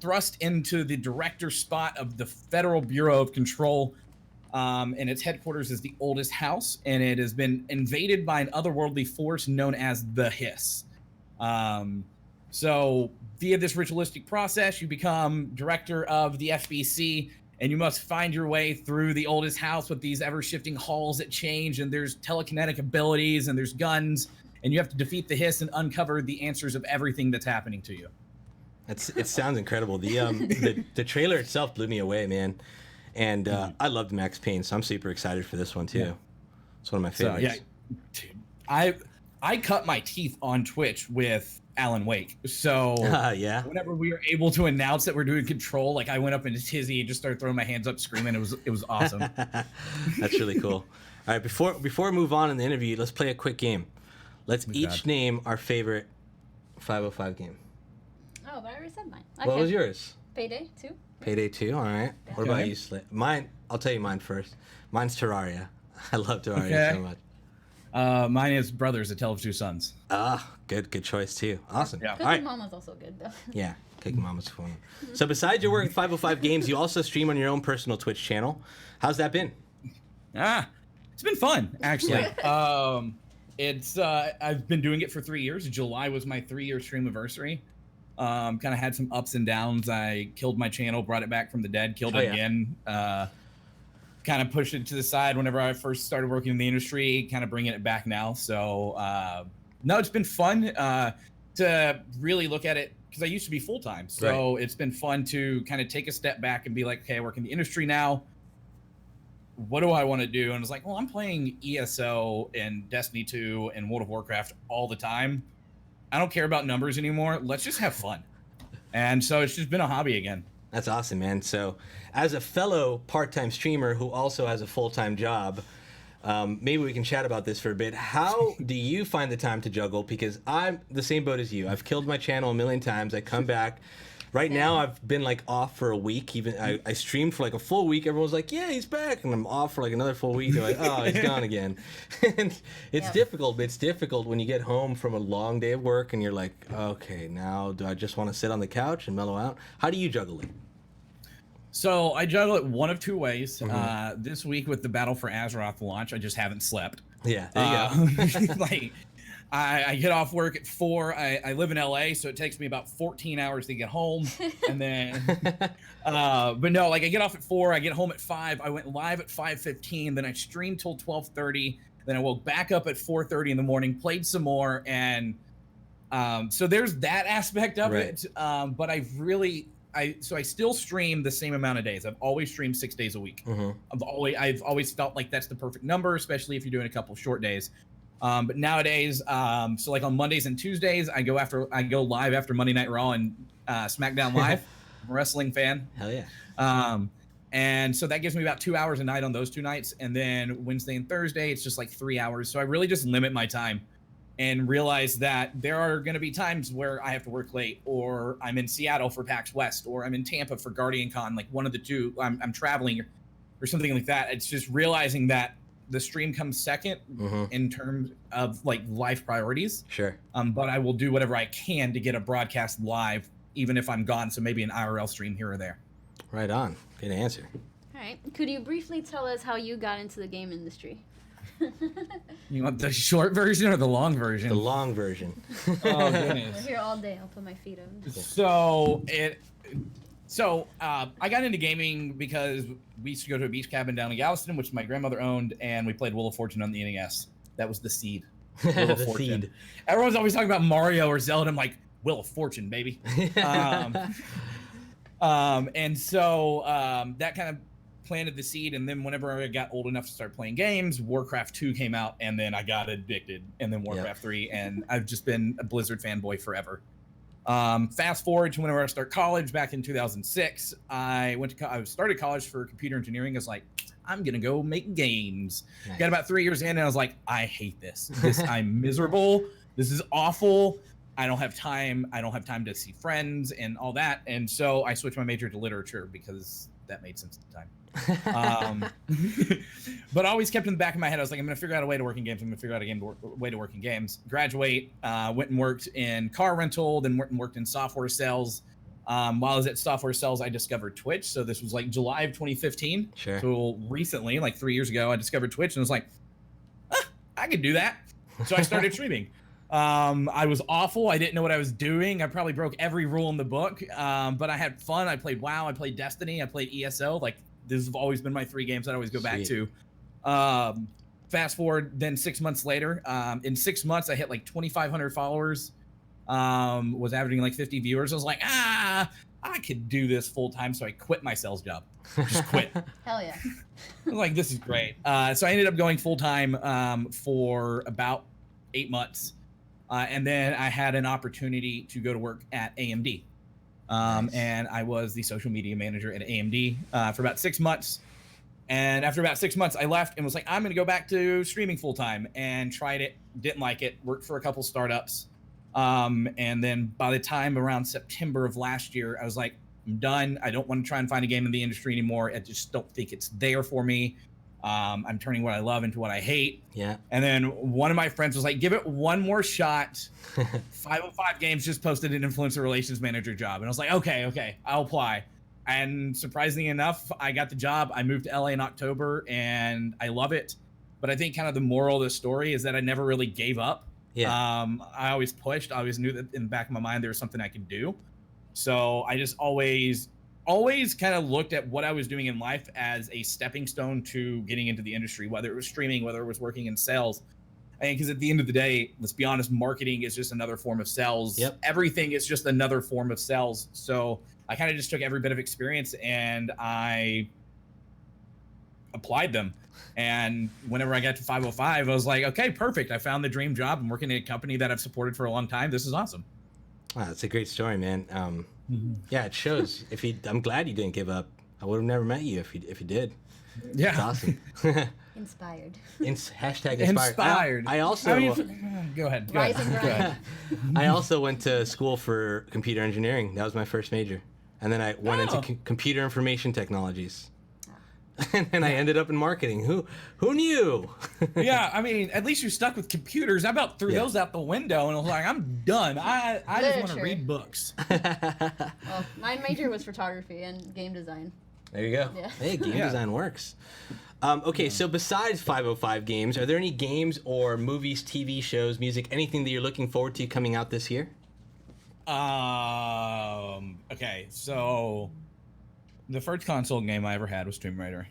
thrust into the director spot of the Federal Bureau of Control, and its headquarters is the oldest house, and it has been invaded by an otherworldly force known as the Hiss. So via this ritualistic process, you become director of the FBC, and you must find your way through the oldest house with these ever-shifting halls that change, and there's telekinetic abilities, and there's guns, and you have to defeat the hiss and uncover the answers of everything that's happening to you. It sounds incredible. The trailer itself blew me away, man. And I loved Max Payne, so I'm super excited for this one too. Yeah. It's one of my favorites. So, yeah, I cut my teeth on Twitch with Alan Wake. So yeah. Whenever we were able to announce that we're doing Control, like I went up in a tizzy and just started throwing my hands up, screaming. It was awesome. That's really cool. All right, before we move on in the interview, let's play a quick game. Let's each name our favorite 505 game. Oh, but I already said mine. Okay. What was yours? Payday 2. Payday 2, all right. Yeah. What about you, Slate? Mine, I'll tell you mine first. Mine's Terraria. I love Terraria so much. Mine is Brothers, A Tale of Two Sons. Good choice too. Awesome. Yeah. Cooking All right. Mama's also good though. Yeah, Cooking Mama's fun. So besides your work at 505 Games, you also stream on your own personal Twitch channel. How's that been? It's been fun, actually. It's I've been doing it for 3 years. July was my 3-year stream anniversary. Kind of had some ups and downs. I killed my channel, brought it back from the dead, killed it again. Kind of pushed it to the side whenever I first started working in the industry, kind of bringing it back now. So, no, it's been fun to really look at it because I used to be full-time. So It's been fun to kind of take a step back and be like, okay, I work in the industry now. What do I want to do? And it's like, well, I'm playing ESO and Destiny 2 and World of Warcraft all the time. I don't care about numbers anymore. Let's just have fun. And so it's just been a hobby again. That's awesome, man. So as a fellow part-time streamer who also has a full-time job, maybe we can chat about this for a bit. How do you find the time to juggle? Because I'm the same boat as you. I've killed my channel a million times. I come back. Right now, I've been like off for a week. Even I streamed for like a full week. Everyone's like, "Yeah, he's back," and I'm off for like another full week. They're like, "Oh, he's gone again." And it's difficult. It's difficult when you get home from a long day of work and you're like, "Okay, now do I just want to sit on the couch and mellow out?" How do you juggle it? So I juggle it one of two ways. This week with the Battle for Azeroth launch, I just haven't slept. Yeah, there you go. Like, I get off work at 4. I live in LA, so it takes me about 14 hours to get home. And then, but no, like I get off at 4, I get home at 5. I went live at 5:15, then I streamed till 12:30. Then I woke back up at 4:30 in the morning, played some more, and so there's that aspect of it. But I still stream the same amount of days. I've always streamed 6 days a week. I've always felt like that's the perfect number, especially if you're doing a couple short days. But nowadays, so like on Mondays and Tuesdays, I go live after Monday Night Raw and SmackDown Live. I'm a wrestling fan. Hell yeah. And so that gives me about 2 hours a night on those 2 nights. And then Wednesday and Thursday, it's just like 3 hours. So I really just limit my time and realize that there are going to be times where I have to work late, or I'm in Seattle for PAX West, or I'm in Tampa for Guardian Con, like one of the two. I'm traveling or something like that. It's just realizing that the stream comes second in terms of like life priorities. Sure. But I will do whatever I can to get a broadcast live, even if I'm gone. So maybe an IRL stream here or there. Right on. Good answer. All right. Could you briefly tell us how you got into the game industry? You want the short version or the long version? The long version. Oh, goodness. We're here all day. I'll put my feet up. So I got into gaming because we used to go to a beach cabin down in Galveston, which my grandmother owned, and we played Wheel of Fortune on the NES. That was the seed. Wheel of Fortune. Seed. Everyone's always talking about Mario or Zelda. I'm like, Wheel of Fortune, baby. And so that kind of planted the seed, and then whenever I got old enough to start playing games, Warcraft 2 came out, and then I got addicted, and then Warcraft 3, and I've just been a Blizzard fanboy forever. Fast forward to whenever I start college back in 2006, I started college for computer engineering. I was like, I'm gonna go make games. Nice. Got about 3 years in, and I was like, I hate this. I'm miserable. This is awful. I don't have time. I don't have time to see friends and all that. And so I switched my major to literature because that made sense at the time. But I always kept in the back of my head, I was like, I'm going to figure out a way to work in games. I'm going to figure out a way to work in games. Graduate, went and worked in car rental, then worked in software sales. While I was at software sales, I discovered Twitch. So this was like July of 2015. Sure. So recently, like 3 years ago, I discovered Twitch and was like, I could do that. So I started streaming. I was awful. I didn't know what I was doing. I probably broke every rule in the book. But I had fun. I played WoW. I played Destiny. I played ESO. Like, this have always been my 3 games that I always go back to. fast forward, then 6 months later, in 6 months, I hit like 2,500 followers, was averaging like 50 viewers. I was like, I could do this full time. So I quit my sales job. Just quit. Hell yeah. I was like, this is great. So I ended up going full time for about 8 months. And then I had an opportunity to go to work at AMD. Nice. And I was the social media manager at AMD for about 6 months. And after about 6 months, I left and was like, I'm going to go back to streaming full time, and tried it. Didn't like it. Worked for a couple startups. And then by the time around September of last year, I was like, I'm done. I don't want to try and find a game in the industry anymore. I just don't think it's there for me. I'm turning what I love into what I hate. Yeah. And then one of my friends was like, give it one more shot. 505 Games just posted an influencer relations manager job. And I was like, okay, I'll apply. And surprisingly enough, I got the job. I moved to LA in October, and I love it. But I think kind of the moral of the story is that I never really gave up. Yeah. I always pushed. I always knew that in the back of my mind there was something I could do. So I just always kind of looked at what I was doing in life as a stepping stone to getting into the industry, whether it was streaming, whether it was working in sales. And because at the end of the day, let's be honest, marketing is just another form of sales. Yep. Everything is just another form of sales. So I kind of just took every bit of experience and I applied them. And whenever I got to 505, I was like, okay, perfect. I found the dream job. I'm working at a company that I've supported for a long time. This is awesome. Wow, that's a great story, man. Yeah, it shows. I'm glad you didn't give up. I would have never met you if you did. Yeah. It's awesome. Inspired. Hashtag inspired. I also go ahead. Rise and grind. I also went to school for computer engineering. That was my first major, and then I went into computer information technologies, and then I ended up in marketing. Who knew? Yeah, I mean, at least you're stuck with computers. I about threw those out the window and I was like, I'm done. I just want to read books. Well, my major was photography and game design. There you go. Yeah. Hey, game design works. Okay, so besides 505 Games, are there any games or movies, TV shows, music, anything that you're looking forward to coming out this year? Okay, so the first console game I ever had was Tomb Raider.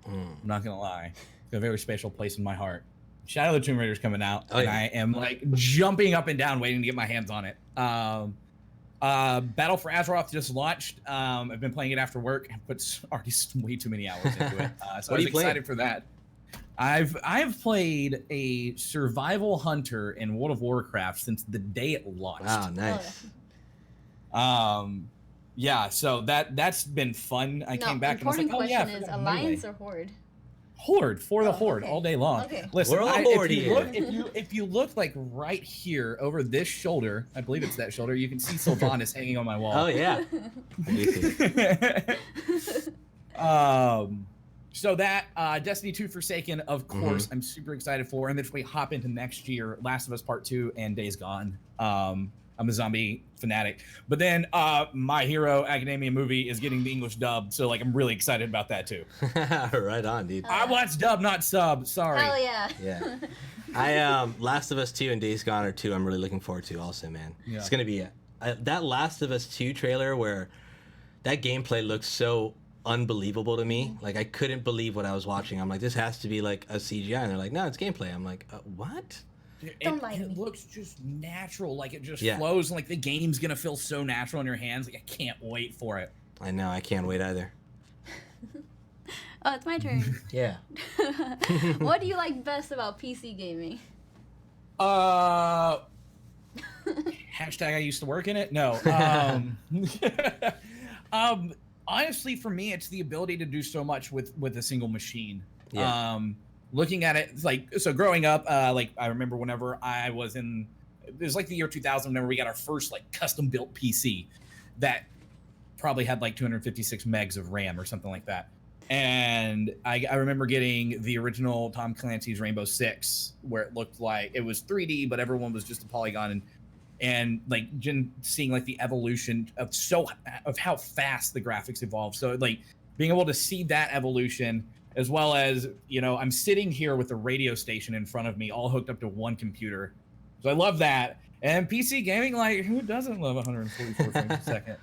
I'm not gonna lie, it's a very special place in my heart. Shadow of the Tomb Raider is coming out, and I am like jumping up and down waiting to get my hands on it. Battle for Azeroth just launched. I've been playing it after work. I put already way too many hours into it. So I was excited for that. I've played a survival hunter in World of Warcraft since the day it launched. Wow, nice. Yeah, so that's been fun. I came back and I was like, oh yeah. Important question is Alliance or Horde? Horde, for the Horde, all day long. Okay. Listen, we're all Horde here. If you look like right here over this shoulder, I believe it's that shoulder, you can see Sylvanas hanging on my wall. Oh yeah. So that Destiny 2 Forsaken, of course, I'm super excited for. And then if we hop into next year, Last of Us Part 2 and Days Gone. I'm a zombie fanatic. But then My Hero Academia movie is getting the English dub, so like I'm really excited about that too. Right on, dude. I watch dub, not sub. Sorry. Hell yeah. Yeah. I Last of Us 2 and Days Gone are 2 I'm really looking forward to also, man. Yeah. It's going to be that Last of Us 2 trailer where that gameplay looks so unbelievable to me. Like I couldn't believe what I was watching. I'm like, this has to be like a CGI, and they're like, no, it's gameplay. I'm like, what? It looks just natural, like it just flows, and like the game's gonna feel so natural in your hands. Like I can't wait for it. I know, I can't wait either. Oh, it's my turn. Yeah. What do you like best about PC gaming? Hashtag I used to work in it. No. Honestly, for me, it's the ability to do so much with a single machine. Yeah. Looking at it, like, so growing up, like I remember whenever I was it was like the year 2000, whenever we got our first like custom built PC that probably had like 256 megs of RAM or something like that. And I remember getting the original Tom Clancy's Rainbow Six, where it looked like it was 3D, but everyone was just a polygon, and like seeing like the evolution of how fast the graphics evolved. So like being able to see that evolution, as well as, you know, I'm sitting here with a radio station in front of me, all hooked up to one computer. So I love that. And PC gaming, like, who doesn't love 144 frames a second?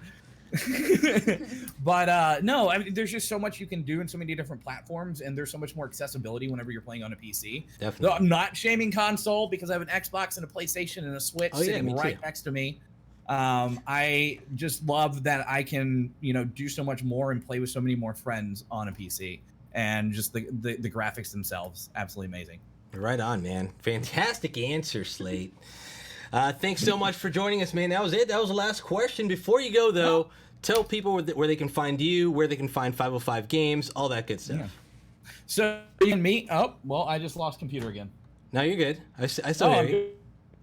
But no, I mean, there's just so much you can do in so many different platforms, and there's so much more accessibility whenever you're playing on a PC. Definitely. Though I'm not shaming console because I have an Xbox and a PlayStation and a Switch sitting right next to me. I just love that I can, do so much more and play with so many more friends on a PC, and just the graphics themselves, absolutely amazing. Right on, man. Fantastic answer, Slate. Thanks so much for joining us, man. That was it. That was the last question. Before you go, though, tell people where they can find you, where they can find 505 Games, all that good stuff. Yeah. So you can meet. Oh, well, I just lost computer again. No, you're good. I still hear you.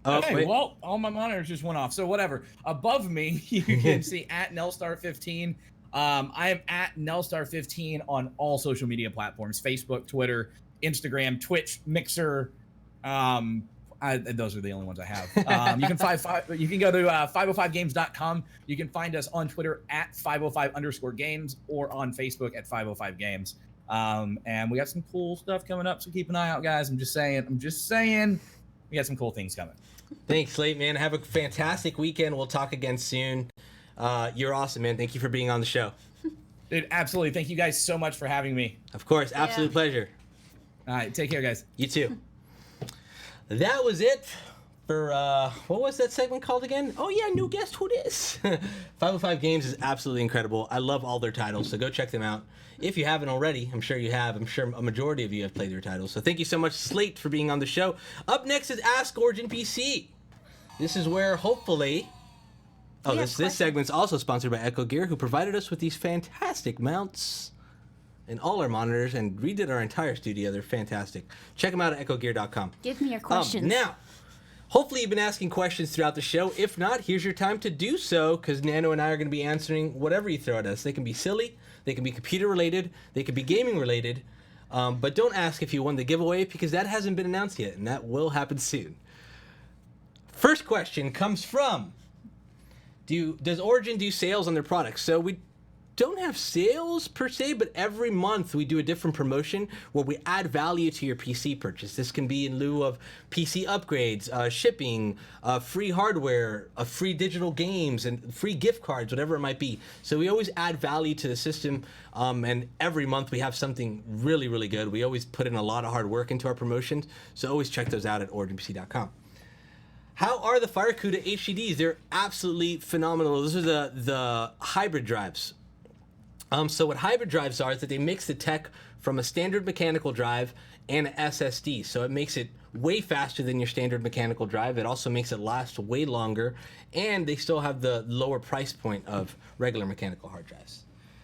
Oh, okay, wait. Well, all my monitors just went off. So whatever. Above me, you can see at Nelstar15. I am at Nelstar15 on all social media platforms: Facebook, Twitter, Instagram, Twitch, Mixer. Those are the only ones I have. You can go to 505games.com. You can find us on Twitter at 505_games or on Facebook at 505 games. And we got some cool stuff coming up, so keep an eye out, guys. I'm just saying, we got some cool things coming. Thanks, Slate, man. Have a fantastic weekend. We'll talk again soon. You're awesome, man. Thank you for being on the show. Dude, absolutely. Thank you guys so much for having me. Of course. Absolute pleasure. All right. Take care, guys. You too. That was it for, what was that segment called again? Oh, yeah, new guest, who dis? 505 Games is absolutely incredible. I love all their titles, so go check them out. If you haven't already, I'm sure you have. I'm sure a majority of you have played their titles. So thank you so much, Slate, for being on the show. Up next is Ask Origin PC. This is where, hopefully... Oh, this segment's also sponsored by Echo Gear, who provided us with these fantastic mounts and all our monitors and redid our entire studio. They're fantastic. Check them out at echogear.com. Give me your questions. Now, hopefully you've been asking questions throughout the show. If not, here's your time to do so, because Nano and I are going to be answering whatever you throw at us. They can be silly, they can be computer-related, they can be gaming-related, but don't ask if you won the giveaway, because that hasn't been announced yet, and that will happen soon. First question comes from, does Origin do sales on their products? So we don't have sales per se, but every month we do a different promotion where we add value to your PC purchase. This can be in lieu of PC upgrades, shipping, free hardware, free digital games, and free gift cards, whatever it might be. So we always add value to the system, and every month we have something really, really good. We always put in a lot of hard work into our promotions, so always check those out at originpc.com. How are the FireCuda HDDs? They're absolutely phenomenal. Those are the hybrid drives. So what hybrid drives are is that they mix the tech from a standard mechanical drive and an SSD. So it makes it way faster than your standard mechanical drive. It also makes it last way longer, and they still have the lower price point of regular mechanical hard drives.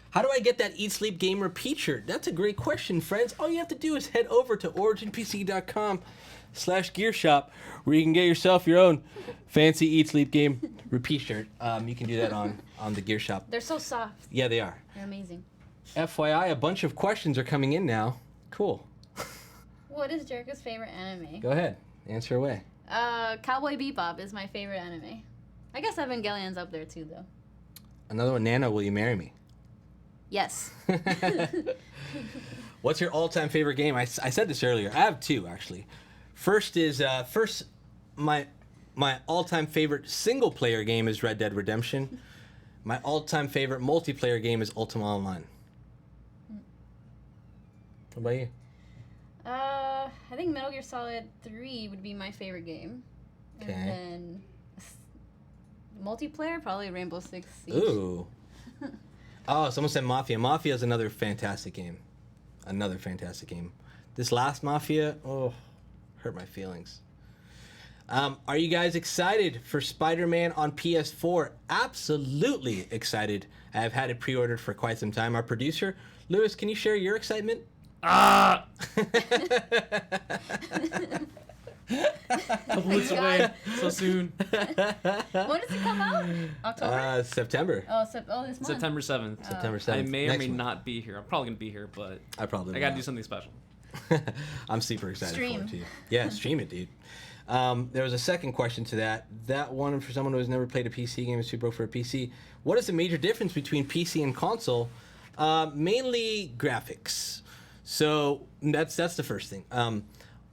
How do I get that Eat Sleep Game repeat shirt? That's a great question, friends. All you have to do is head over to originpc.com/gearshop, where you can get yourself your own fancy Eat Sleep Game repeat shirt. You can do that on the Gear Shop. They're so soft. Yeah, they are. They're amazing. FYI, a bunch of questions are coming in now. Cool. What is Jericho's favorite anime? Go ahead. Answer away. Cowboy Bebop is my favorite anime. I guess Evangelion's up there too, though. Another one, Nana, will you marry me? Yes. What's your all-time favorite game? I said this earlier. I have two, actually. First is my all-time favorite single-player game is Red Dead Redemption. My all-time favorite multiplayer game is Ultima Online. What about you? I think Metal Gear Solid 3 would be my favorite game. Okay. And then multiplayer, probably Rainbow Six Siege. Ooh. Oh, someone said Mafia. Mafia is another fantastic game. Another fantastic game. This last Mafia, hurt my feelings. Are you guys excited for Spider-Man on PS4? Absolutely excited. I've had it pre-ordered for quite some time. Our producer, Lewis, can you share your excitement? Couple weeks away, so soon. When does it come out? October? September. This month. September 7th. September 7th. I may or Next may month. not be here. I'm probably gonna be here, but I probably I gotta will. do something special. I'm super excited for Stream. it too. Yeah, stream it, dude. There was a second question to that. That one for someone who has never played a PC game is too broke for a PC. What is the major difference between PC and console? Mainly graphics. So that's the first thing.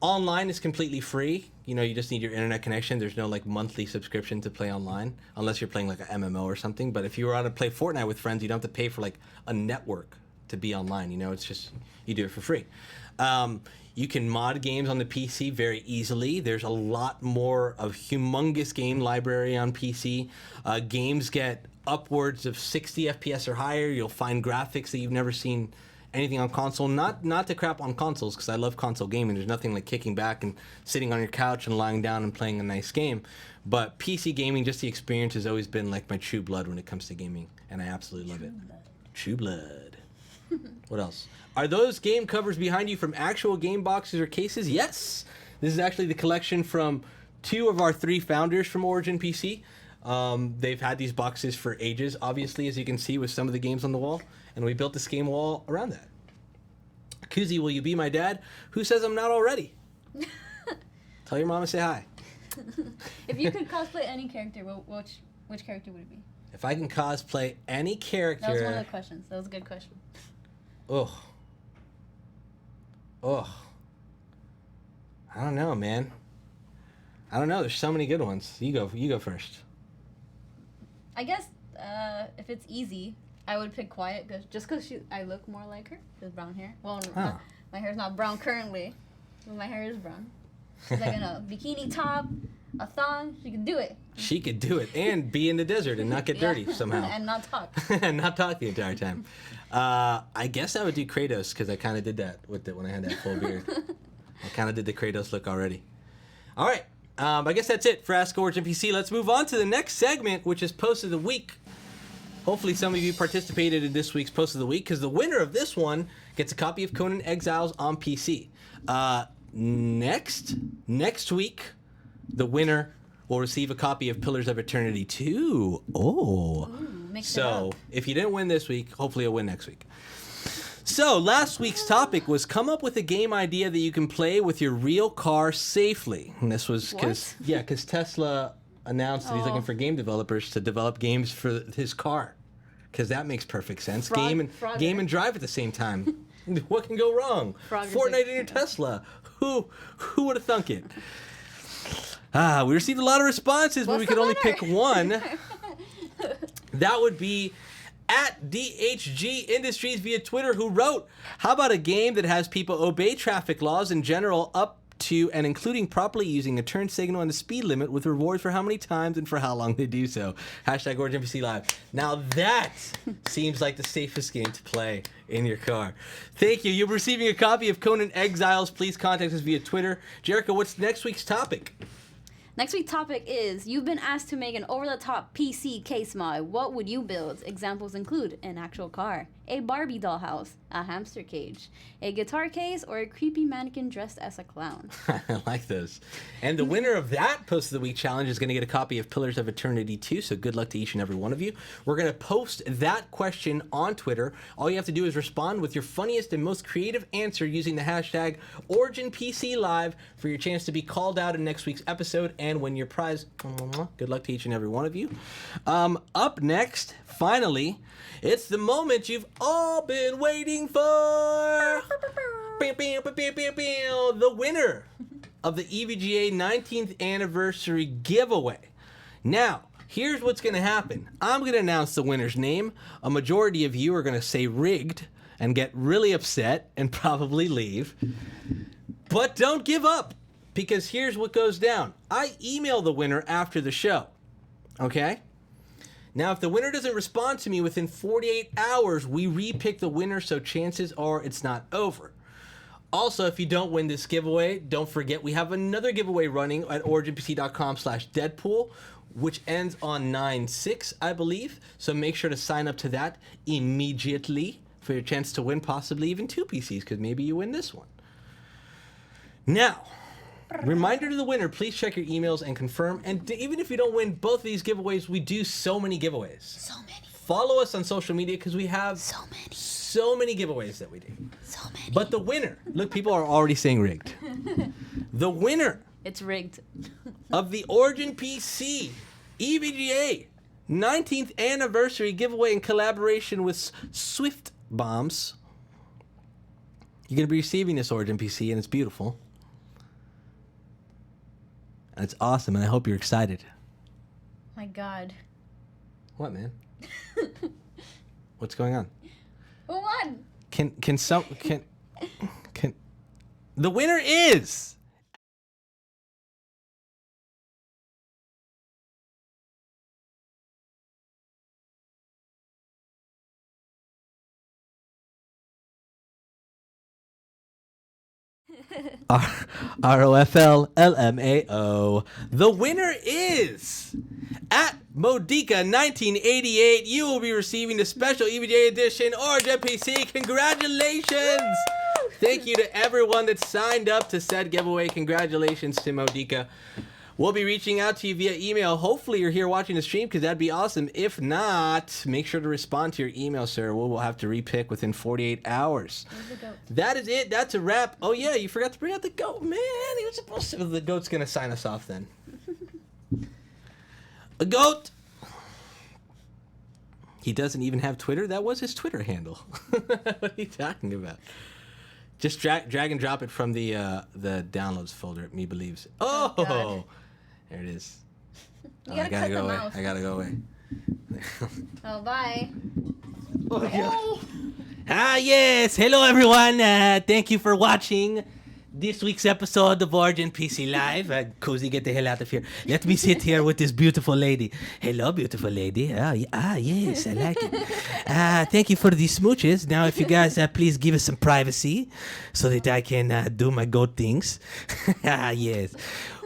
Online is completely free. You know, you just need your internet connection. There's no like monthly subscription to play online unless you're playing like an MMO or something. But if you were out to play Fortnite with friends, you don't have to pay for like a network to be online. You know, it's just you do it for free. You can mod games on the PC very easily. There's a lot more of humongous game library on PC. Games get upwards of 60 FPS or higher. You'll find graphics that you've never seen anything on console. Not to crap on consoles, because I love console gaming. There's nothing like kicking back and sitting on your couch and lying down and playing a nice game. But PC gaming, just the experience has always been like my true blood when it comes to gaming, and I absolutely love it. True blood. What else? Are those game covers behind you from actual game boxes or cases? Yes. This is actually the collection from 2 of our 3 founders from Origin PC. They've had these boxes for ages, obviously, as you can see with some of the games on the wall. And we built this game wall around that. Kuzi, will you be my dad? Who says I'm not already? Tell your mom to say hi. If you could cosplay any character, which character would it be? If I can cosplay any character... That was one of the questions. That was a good question. Ugh. I don't know, man. I don't know. There's so many good ones. You go first. I guess if it's easy, I would pick Quiet just because I look more like her. She has brown hair. Well, my hair's not brown currently, but my hair is brown. She's like in a bikini top, a thong. She can do it. She could do it and be in the desert and not get dirty somehow. And not talk. And not talk the entire time. I guess I would do Kratos because I kind of did that with it when I had that full beard. I kind of did the Kratos look already. All right. I guess that's it for Ask Origin PC. Let's move on to the next segment, which is Post of the Week. Hopefully some of you participated in this week's Post of the Week, because the winner of this one gets a copy of Conan Exiles on PC. Next week, the winner will receive a copy of Pillars of Eternity 2. Oh. So if you didn't win this week, hopefully you'll win next week. So last week's topic was come up with a game idea that you can play with your real car safely. And this was because Tesla announced that he's looking for game developers to develop games for his car, because that makes perfect sense. Game and drive at the same time. What can go wrong? Fortnite in your Tesla. Who would have thunk it? We received a lot of responses, but we could only pick one. That would be at DHG Industries via Twitter, who wrote, how about a game that has people obey traffic laws in general up to and including properly using a turn signal and a speed limit with rewards for how many times and for how long they do so. Hashtag OriginPC Live. Now that seems like the safest game to play in your car. Thank you. You're receiving a copy of Conan Exiles. Please contact us via Twitter. Jericho, what's next week's topic? Next week's topic is, you've been asked to make an over-the-top PC case mod. What would you build? Examples include an actual car, a Barbie dollhouse, a hamster cage, a guitar case, or a creepy mannequin dressed as a clown. I like those. And the winner of that Post of the Week challenge is going to get a copy of Pillars of Eternity 2, so good luck to each and every one of you. We're going to post that question on Twitter. All you have to do is respond with your funniest and most creative answer using the hashtag OriginPCLive for your chance to be called out in next week's episode and win your prize. Good luck to each and every one of you. Up next, finally, it's the moment you've all been waiting for. The winner of the EVGA 19th anniversary giveaway. Now, here's what's going to happen. I'm going to announce the winner's name. A majority of you are going to say rigged and get really upset and probably leave. But don't give up, because here's what goes down. I email the winner after the show. Okay? Now, if the winner doesn't respond to me within 48 hours, we re-pick the winner, so chances are it's not over. Also, if you don't win this giveaway, don't forget we have another giveaway running at originpc.com/Deadpool, which ends on 9/6, I believe. So make sure to sign up to that immediately for your chance to win possibly even 2 PCs, because maybe you win this one. Now, reminder to the winner, please check your emails and confirm. And even if you don't win both of these giveaways, we do so many giveaways. So many. Follow us on social media, because we have so many giveaways that we do. So many. But the winner, look, people are already saying rigged. The winner. It's rigged. Of the Origin PC EVGA 19th anniversary giveaway in collaboration with Swift Bombs. You're going to be receiving this Origin PC, and it's beautiful. That's awesome, and I hope you're excited. My God. What, man? What's going on? Who won? Can the winner is ROFLLMAO. The winner is at Modica 1988. You will be receiving the special EVJ edition Origin PC. Congratulations! Thank you to everyone that signed up to said giveaway. Congratulations to Modica. We'll be reaching out to you via email. Hopefully you're here watching the stream because that'd be awesome. If not, make sure to respond to your email, sir. We'll have to repick within 48 hours. That is it. That's a wrap. Oh, yeah, you forgot to bring out the goat. Man, he was supposed to. The goat's going to sign us off then. A goat. He doesn't even have Twitter. That was his Twitter handle. What are you talking about? Just drag and drop it from the downloads folder. Me believes. Oh, there it is. You gotta cut the mouse. I gotta go away. Oh, bye. Oh, God. Yes. Hello, everyone. Thank you for watching this week's episode of Origin PC Live. Cozy, get the hell out of here. Let me sit here with this beautiful lady. Hello, beautiful lady. Yes, I like it. Thank you for the smooches. Now, if you guys please give us some privacy so that I can do my goat things. Yes.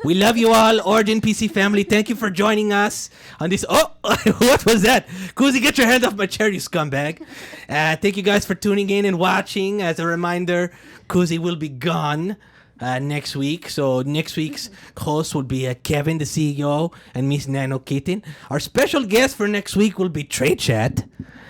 We love you all, Origin PC family. Thank you for joining us on this. Oh, what was that? Cozy, get your hand off my chair, you scumbag. Thank you guys for tuning in and watching. As a reminder, Cozy will be gone next week. So next week's host will be Kevin, the CEO, and Miss Nano Kitten. Our special guest for next week will be Trade Chat,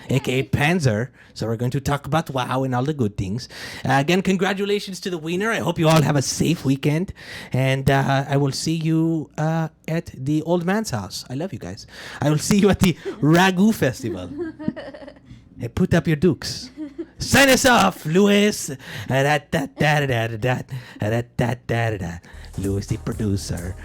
aka Panzer. So we're going to talk about WoW and all the good things. Again, congratulations to the winner. I hope you all have a safe weekend. And I will see you at the old man's house. I love you guys. I will see you at the Ragu Festival. Hey, put up your dukes. Sign us off, Louis. Louis, the producer.